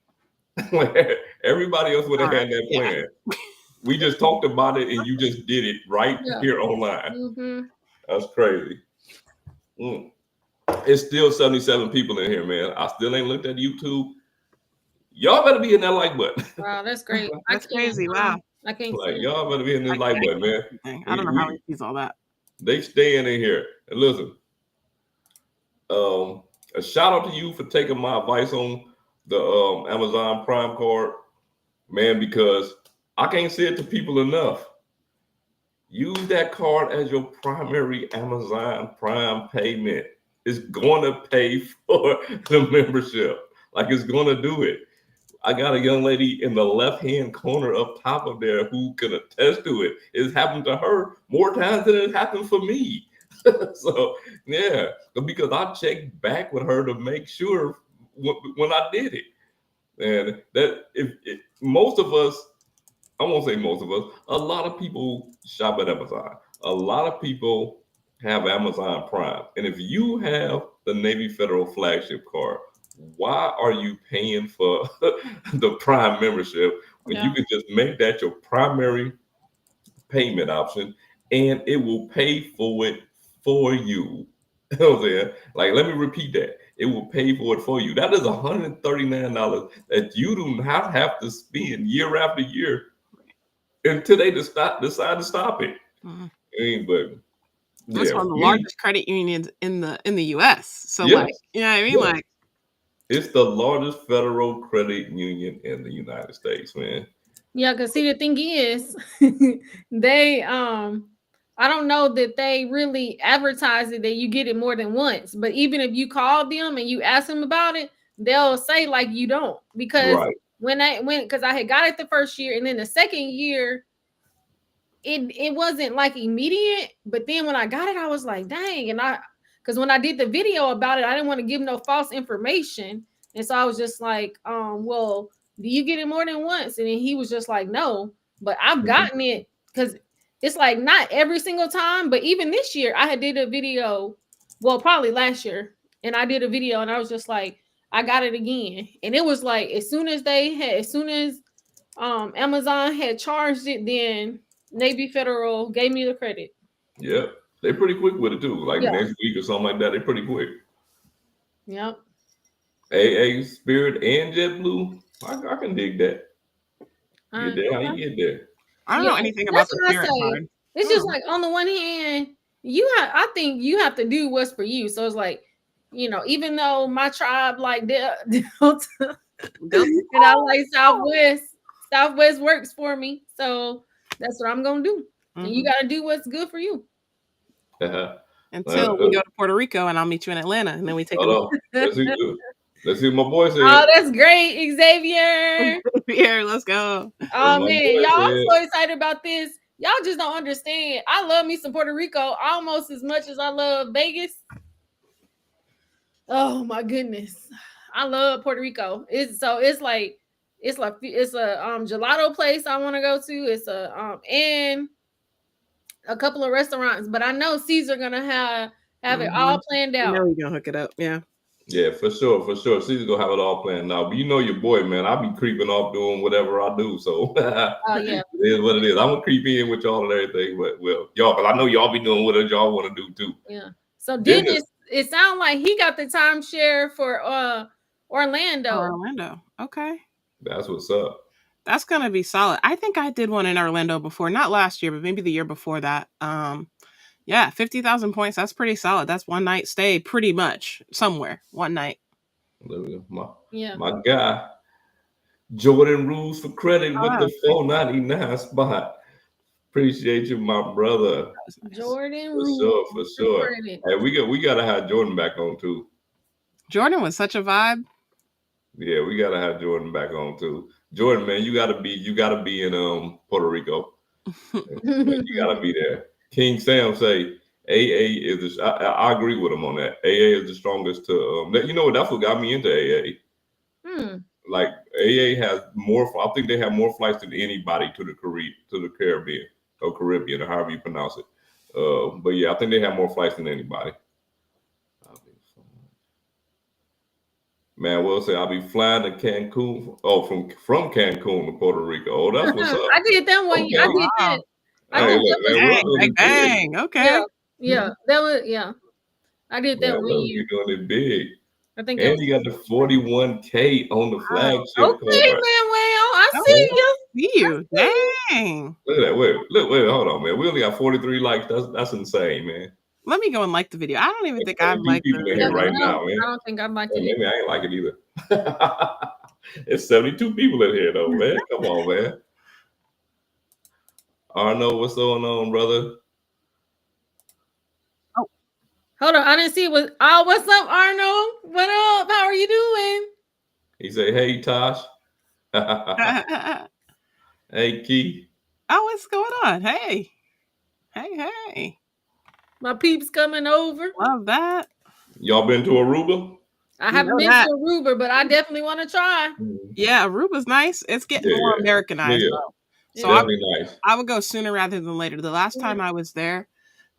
Everybody else would have had that plan. Yeah. We just talked about it and you just did it right here online. Mm-hmm. That's crazy. It's still 77 people in here, man. I still ain't looked at YouTube. Y'all better be in that like button. Wow, that's great. That's crazy. Wow. I can't like y'all better be in this like button, man. I don't know how he sees all that. They staying in here. And listen, a shout out to you for taking my advice on the Amazon Prime card, man, because I can't say it to people enough. Use that card as your primary Amazon Prime payment. It's going to pay for the membership. Like it's going to do it. I got a young lady in the left-hand corner up top of there who can attest to it. It's happened to her more times than it happened for me. So, yeah, because I checked back with her to make sure when I did it. And that if most of us I won't say most of us, a lot of people shop at Amazon. A lot of people have Amazon Prime. And if you have the Navy Federal flagship card, why are you paying for the Prime membership when you Yeah. can just make that your primary payment option and it will pay for it for you? You know what I'm saying? Like, let me repeat that. It will pay for it for you. That is $139 that you do not have to spend year after year until they decide to stop it. Mhm. I mean, but That's yeah, one of the me, largest credit unions in the US. So yes, like, you know what I mean? yes. Like, It's the largest federal credit union in the United States, man. Yeah, because see the thing is, they I don't know that they really advertise it that you get it more than once. But even if you call them and you ask them about it, they'll say like you don't. Because Right. when because I had got it the first year and then the second year it wasn't like immediate, but then when I got it, I was like, dang, and I because when I did the video about it, I didn't want to give no false information. And so I was just like, well, do you get it more than once? And then he was just like, no, but I've Mhm. gotten it because it's like not every single time, but even this year I had did a video, well, probably last year, and I did a video and I was just like, I got it again. And it was like as soon as Amazon had charged it, then Navy Federal gave me the credit. Yep. They're pretty quick with it too. Like Yeah. next week or something like that. They're pretty quick. Yep. AA, Spirit, and JetBlue. I can dig that. Get there how Okay. you get there. I don't Yeah, know anything about that's the what I Spirit say. card. It's just Oh, like on the one hand, I think you have to do what's for you. So it's like, even though my tribe like Delta Delta. and I like Southwest, Southwest works for me. So that's what I'm gonna do. And you Mhm. gotta do what's good for you. Until we go to Puerto Rico and I'll meet you in Atlanta and then we take Hold on. Let's see what my boy Oh, said. that's great, Xavier. Here, let's go. Oh My man, boy y'all, I'm said. so excited about this. Y'all just don't understand. I love me some Puerto Rico almost as much as I love Vegas. Oh my goodness. I love Puerto Rico. It's a gelato place I want to go to. It's a and a couple of restaurants, but I know Caesar gonna have it all planned You know out. we're gonna hook it up. Yeah. Yeah, for sure, for sure. She's gonna have it all planned now. But you know your boy, man. I be creeping off doing whatever I do. So Oh yeah. it is what it is. I'm gonna creep in with y'all and everything, but well, y'all, because I know y'all be doing whatever y'all want to do too. Yeah. So Dennis, Dennis, it sounds like he got the timeshare for Orlando. Orlando. Okay. that's what's up. That's gonna be solid. I think I did one in Orlando before, not last year, but maybe the year before that. Yeah, 50,000 points. That's pretty solid. That's one night stay, pretty much somewhere. One night. Yeah. My guy, Jordan Rules for credit with Oh, the 499 spot. Appreciate you, my brother. that was nice. Jordan For Rule sure, for for sure. credit. Hey, we gotta have Jordan back on too. Jordan was such a vibe. Yeah, we gotta have Jordan back on too. Jordan, man, you gotta be in Puerto Rico. You gotta be there. King Sam say AA is I agree with him on that. AA is the strongest to you know what, that's what got me into AA. Hmm. Like AA has more, I think they have more flights than anybody to the Caribbean or Caribbean or however you pronounce it. But yeah, I think they have more flights than anybody. Man, we'll say I'll be flying to Cancun. Oh, from Cancun to Puerto Rico. Oh, that's what's up. I did that one. I Okay. did Wow. that. I Hey, did look, that one. man, we're Bang, doing bang, it big. bang. Yeah. Okay. Yeah. That was I did that Man, one look, year. we're doing it big. I think that And was you got the 41K on the Wow. flagship okay, card. Manuel. I Oh, see Man, you. see I you. see you. Dang. look at that. Wait, hold on, man. We only got 43 likes. That's insane, man. Let me go and like the video. I don't even There's think I've 72 liked the people in Yeah, here video. right 'cause now, man. I don't think I liked Well, it. maybe I ain't like it either. It's 72 people in here, though, man. Come on, man. Arno, what's going on, brother? Oh. Hold on, I didn't see what. Oh, what's up, Arnold? What up? How are you doing? He said, hey, Tosh. Hey, Key. Oh, what's going on? Hey. Hey. My peeps coming over. Love that. Y'all been to Aruba? I You haven't know been that. to Aruba, but I definitely want to try. Mhm. Yeah, Aruba's nice. It's getting Yeah, more yeah. Americanized Yeah, though. So Definitely nice. I would go sooner rather than later. The last time I was there,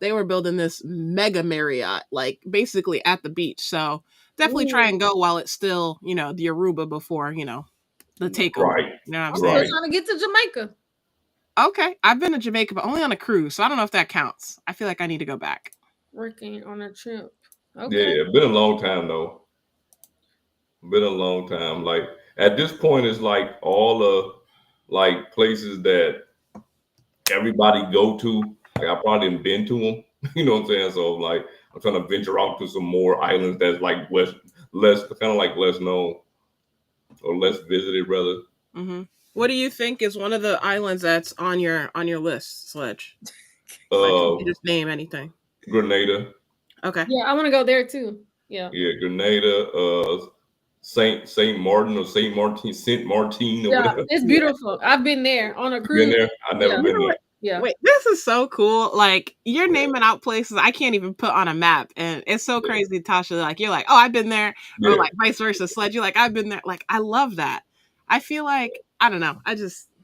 they were building this mega Marriott, like basically at the beach. So definitely try and go while it's still, the Aruba before, the takeover. Right. You know what I'm I'm saying? still trying to get to Jamaica. Okay. I've been to Jamaica, but only on a cruise. So I don't know if that counts. I feel like I need to go back. Working on a trip. Okay. Yeah, been a long time though. Been a long time. Like at this point, it's like all the like places that everybody go to. Like I probably didn't been to them. You know what I'm saying? So like I'm trying to venture out to some more islands that's like less kind of like less known or less visited rather. Mm-hmm. What do you think is one of the islands that's on your list, Sledge? Like, can you just name anything? Grenada. Okay. Yeah, I want to go there too. Yeah. Yeah, Grenada, Saint Martin or Saint Martin or Yeah, whatever. it's beautiful. I've been there on a Been cruise. there? I've never Yeah. been there. Yeah. Wait, this is so cool. Like, you're naming out places I can't even put on a map. And it's so crazy, Tasha. Like, you're like, oh, I've been there. Or Yeah. like vice versa. Sledge, you're like, I've been there. Like, I love that. I feel like, I don't know.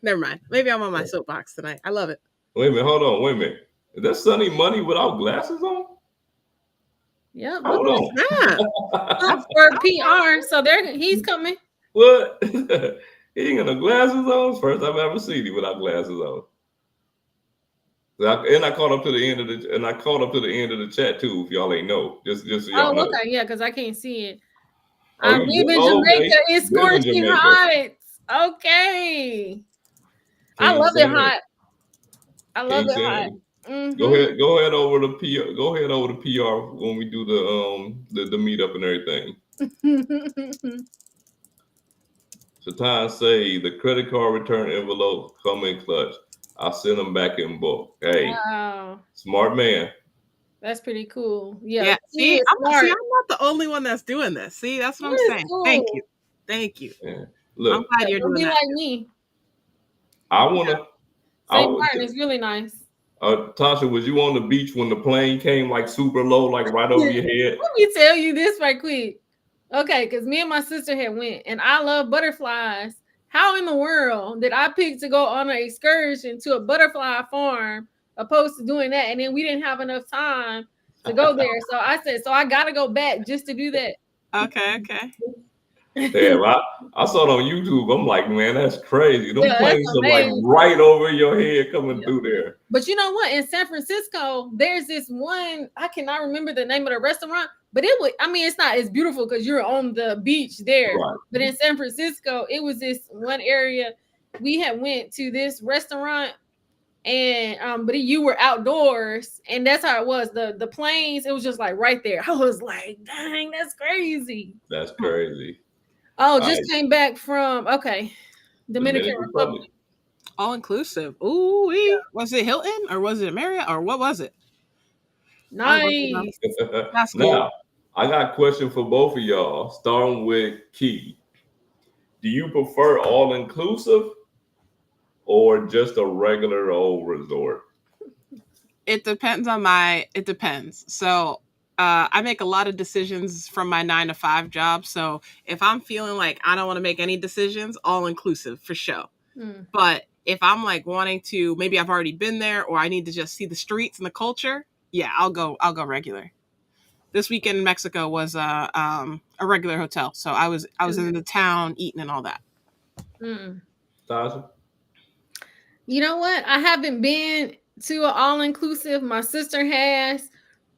Never mind. Maybe I'm on my soapbox tonight. I love it. Wait a minute, hold on, wait a minute. Is that Sunny Money without glasses on? Yeah. Hold on. That's for PR. So he's coming. What? He ain't got no glasses on? First I've ever seen him without glasses on. And I caught up to the end of the chat too, if y'all ain't know. Just so y'all know. Okay, yeah, because I can't see it. Oh, I live in Jamaica. okay. It's Live in scorching Jamaica. hot. Okay. I Can't love say it hot. I love Can't it say hot. it. Go ahead over to PR. Go ahead over to PR when we do the meetup and everything. Satan say the credit card return envelope come in clutch. I send them back in bulk. Hey, Wow. smart man. That's pretty cool. Yeah. Yeah. See, I'm smart. not the only one that's doing this. See, that's what I'm That is saying. cool. Thank you. Yeah. I'm Look, glad you're Don't doing be that. like me. I wanna. St. Martin is really nice. Tasha, was you on the beach when the plane came like super low, like right over your head? Let me tell you this right quick. Okay, because me and my sister had went, and I love butterflies. How in the world did I pick to go on an excursion to a butterfly farm opposed to doing that? And then we didn't have enough time to go there. So I said, so I got to go back just to do that. Okay. Damn, I saw it on YouTube. I'm like, man, that's crazy. Them Yeah, planes that's are like amazing. right over your head coming through there. But you know what? In San Francisco, there's this one, I cannot remember the name of the restaurant, but it's not as beautiful because you're on the beach there. Right. But in San Francisco, it was this one area. We had went to this restaurant, and but you were outdoors, and that's how it was. The planes, it was just like right there. I was like, dang, that's crazy. That's crazy. Oh, just came back from Dominican Republic. All inclusive. Ooh, was it Hilton or was it Marriott or what was it? Nice. That's cool. Now, I got a question for both of y'all, starting with Key. Do you prefer all inclusive or just a regular old resort? It depends. So I make a lot of decisions from my 9-to-5 job. So if I'm feeling like I don't want to make any decisions, all inclusive for sure. But if I'm like wanting to, maybe I've already been there or I need to just see the streets and the culture, yeah, I'll go regular. This weekend in Mexico was a regular hotel. So I was in the town eating and all that. Tasha? You know what? I haven't been to an all-inclusive. My sister has.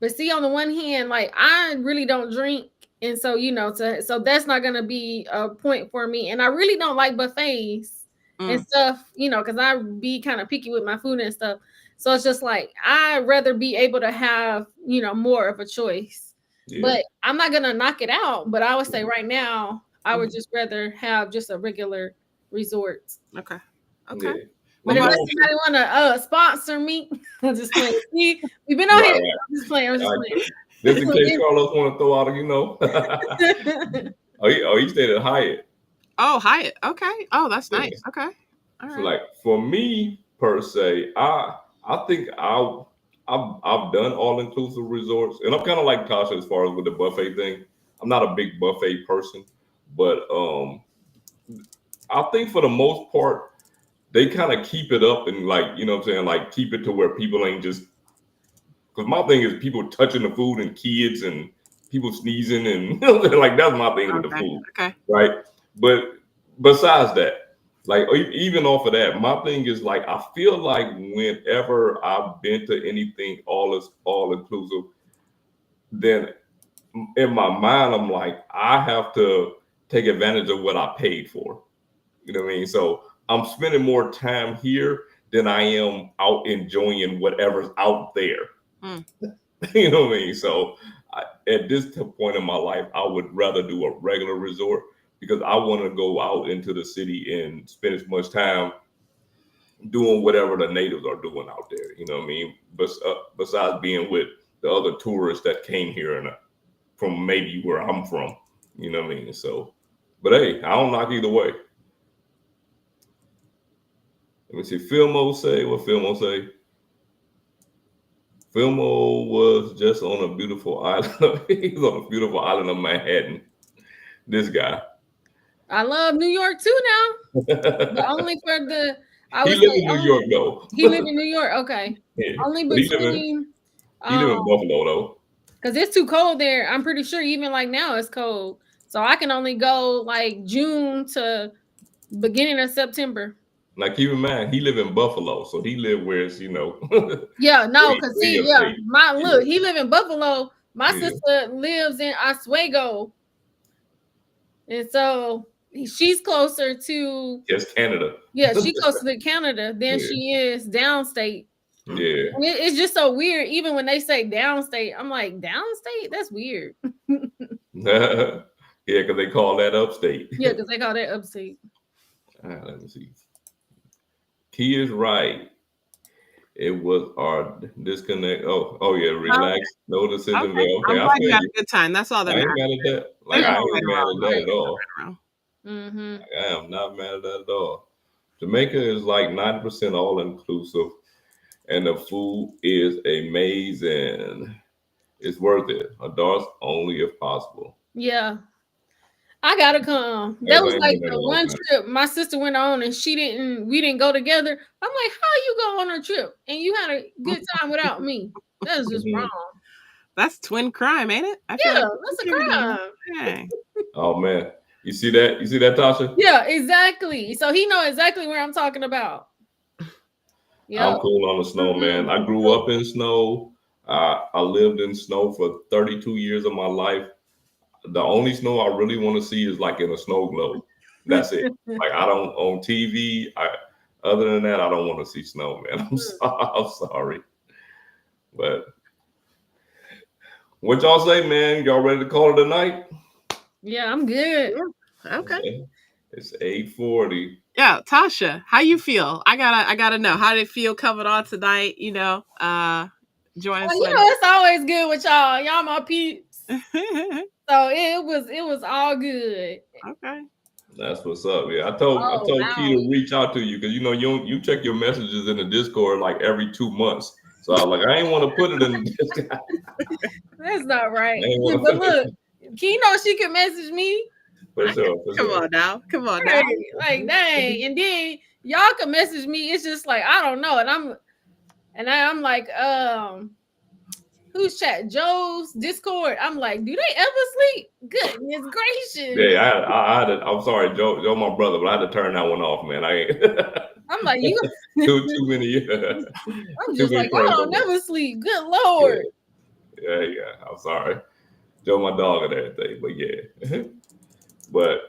But see, on the one hand, like I really don't drink. And so, so that's not going to be a point for me. And I really don't like buffets and stuff, because I be kind of picky with my food and stuff. So it's just like, I'd rather be able to have, more of a choice. Yeah. But I'm not going to knock it out. But I would say right now, I would just rather have just a regular resort. Okay. Yeah. But unless somebody want to sponsor me, I'm just playing. See, we've been on here. I'm just playing. Just in case Carlos want to throw out, you stayed at Hyatt. Oh, Hyatt. Okay. Oh, that's nice. Yeah. Okay. All right. So, like for me per se, I think I've done all inclusive resorts, and I'm kind of like Tasha as far as with the buffet thing. I'm not a big buffet person, but I think for the most part, they kind of keep it up and like, you know what I'm saying, like keep it to where people ain't just, because my thing is people touching the food and kids and people sneezing and you know what I'm saying? Like that's my thing with the food, right? But besides that, like even off of that, my thing is like I feel like whenever I've been to anything all inclusive, then in my mind I'm like I have to take advantage of what I paid for. You know what I mean? So I'm spending more time here than I am out enjoying whatever's out there. You know what I mean? So at this point in my life, I would rather do a regular resort because I want to go out into the city and spend as much time doing whatever the natives are doing out there. You know what I mean? But besides being with the other tourists that came here and from maybe where I'm from. You know what I mean? So, but hey, I don't knock either way. Let me see. Filmo say what Filmo say. Filmo was just on a beautiful island. He's on a beautiful island of Manhattan. This guy. I love New York too now. But only for the he live in New York though. He live in New York. Okay. Yeah. Only But between he live in Buffalo though. Because it's too cold there. I'm pretty sure even like now it's cold. So I can only go like June to beginning of September. Like keep in mind, he live in Buffalo, so he live where it's Yeah, no, because see, look, he live in Buffalo. My sister lives in Oswego, and so she's closer to Canada. Yeah, she's closer to Canada than she is downstate. Yeah, and it's just so weird. Even when they say downstate, I'm like, downstate? That's weird. Yeah, because they call that upstate. Yeah, because they call that upstate. All right, let me see. He is right. It was our disconnect. Oh yeah, relax. No decision. Okay. I'm glad you had a good time. That's all that matters. I ain't mad at that. Like I ain't mad at that at all. Mm-hmm. Like, I am not mad at that at all. Jamaica is like 90% all inclusive, and the food is amazing. It's worth it. Adults only if possible. Yeah. I gotta come. That was like the one trip my sister went on and we didn't go together. I'm like, how you go on a trip and you had a good time without me? That's just wrong. That's twin crime, ain't it? That's a crime. Okay. Oh man. You see that? You see that, Tasha? Yeah, exactly. So he know exactly where I'm talking about. Yep. I'm cool on the snow, man. I grew up in snow. I lived in snow for 32 years of my life. The only snow I really want to see is like in a snow globe. That's it. Like I don't on TV. Other than that, I don't want to see snow, man. I'm sorry. But what y'all say, man? Y'all ready to call it a night? Yeah, I'm good. Okay. It's 8:40. Yeah, Tasha, how you feel? I gotta know. How did it feel coming on tonight? Join us. It's always good with y'all. Y'all my peeps. So it was all good. Okay. That's what's up. Yeah, I told Key to reach out to you because you check your messages in the Discord like every 2 months. So I was like, I ain't want to put it in the Discord. That's not right. But look, Key knows she can message me. For sure. Come on now. Like dang. And then y'all can message me. It's just like I don't know. And I'm like, who's chat? Joe's Discord. I'm like, do they ever sleep? Goodness gracious. Yeah, I'm sorry, Joe, my brother, but I had to turn that one off, man. I'm like, you too many. I'm just like, I don't never sleep. Good Lord. Yeah. I'm sorry. Joe, my dog and everything, but yeah. But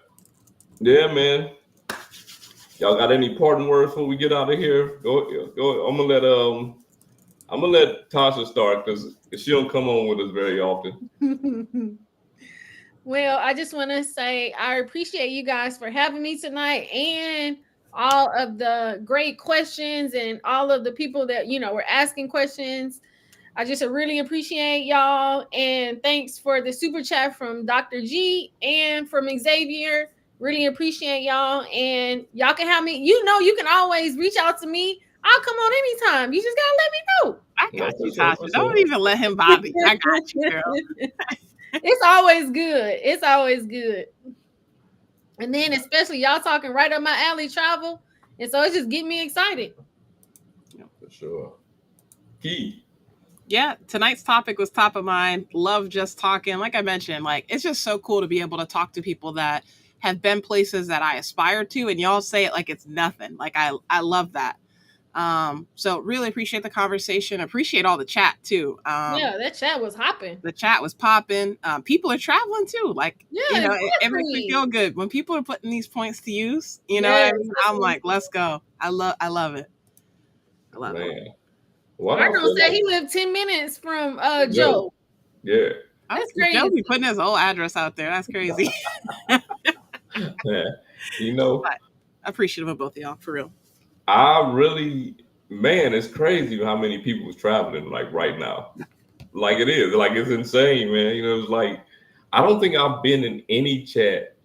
yeah, man. Y'all got any parting words before we get out of here? Go. I'm gonna let Tasha start because she don't come on with us very often. Well, I just want to say I appreciate you guys for having me tonight and all of the great questions and all of the people that were asking questions. I just really appreciate y'all, and thanks for the super chat from Dr. G and from Xavier. Really appreciate y'all, and y'all can have me. You can always reach out to me. I'll come on anytime. You just gotta let me know. I got you, Tasha. Don't even let him bother you. I got you, girl. It's always good. It's always good. And then especially y'all talking right up my alley travel. And so it's just getting me excited. For sure. Key. Yeah, tonight's topic was top of mind. Love just talking. Like I mentioned, like it's just so cool to be able to talk to people that have been places that I aspire to, and y'all say it like it's nothing. Like I love that. So really appreciate the conversation. Appreciate all the chat too. Yeah, that chat was hopping. The chat was popping. People are traveling too. Like, Yeah, it makes me exactly. feel good when people are putting these points to use. You know Yes, what I mean? that's I'm what I'm like, let's go. I love it. I love it. Man. What I Arno feel said like, he lived 10 minutes from Joe. Joe. Yeah. Oh, That's Joe crazy. be putting his whole address out there. That's crazy. Yeah. You know, But appreciative of both of y'all, for real. I really, man, it's crazy how many people is traveling like right now. Like it is, like it's insane, man. You know, it's like I don't think I've been in any chat,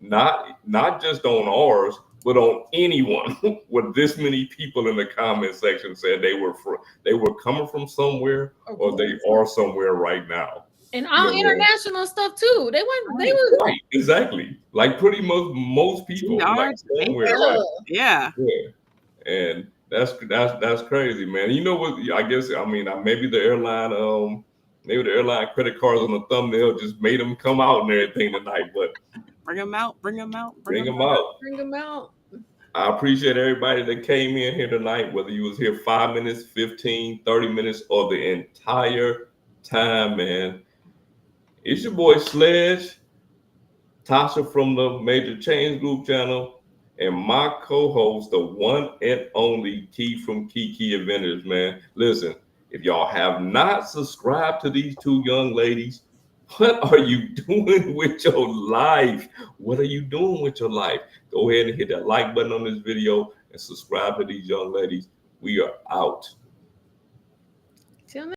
not just on ours, but on anyone with this many people in the comment section said they were coming from somewhere or they are somewhere right now. And You all know, international stuff too. They were right, exactly. Like pretty much most people like somewhere, right? Yeah. Yeah. And that's crazy, man. You know what? I guess I mean maybe the airline credit cards on the thumbnail just made them come out and everything tonight. But bring them out. Bring them out. Bring them out. I appreciate everybody that came in here tonight, whether you was here 5 minutes, 15, 30 minutes, or the entire time, man. It's your boy Sledge, Tasha from the Major Change Group channel, and my co-host, the one and only Key from Kiki Adventures, man. Listen, if y'all have not subscribed to these two young ladies, what are you doing with your life? What are you doing with your life? Go ahead and hit that like button on this video and subscribe to these young ladies. We are out.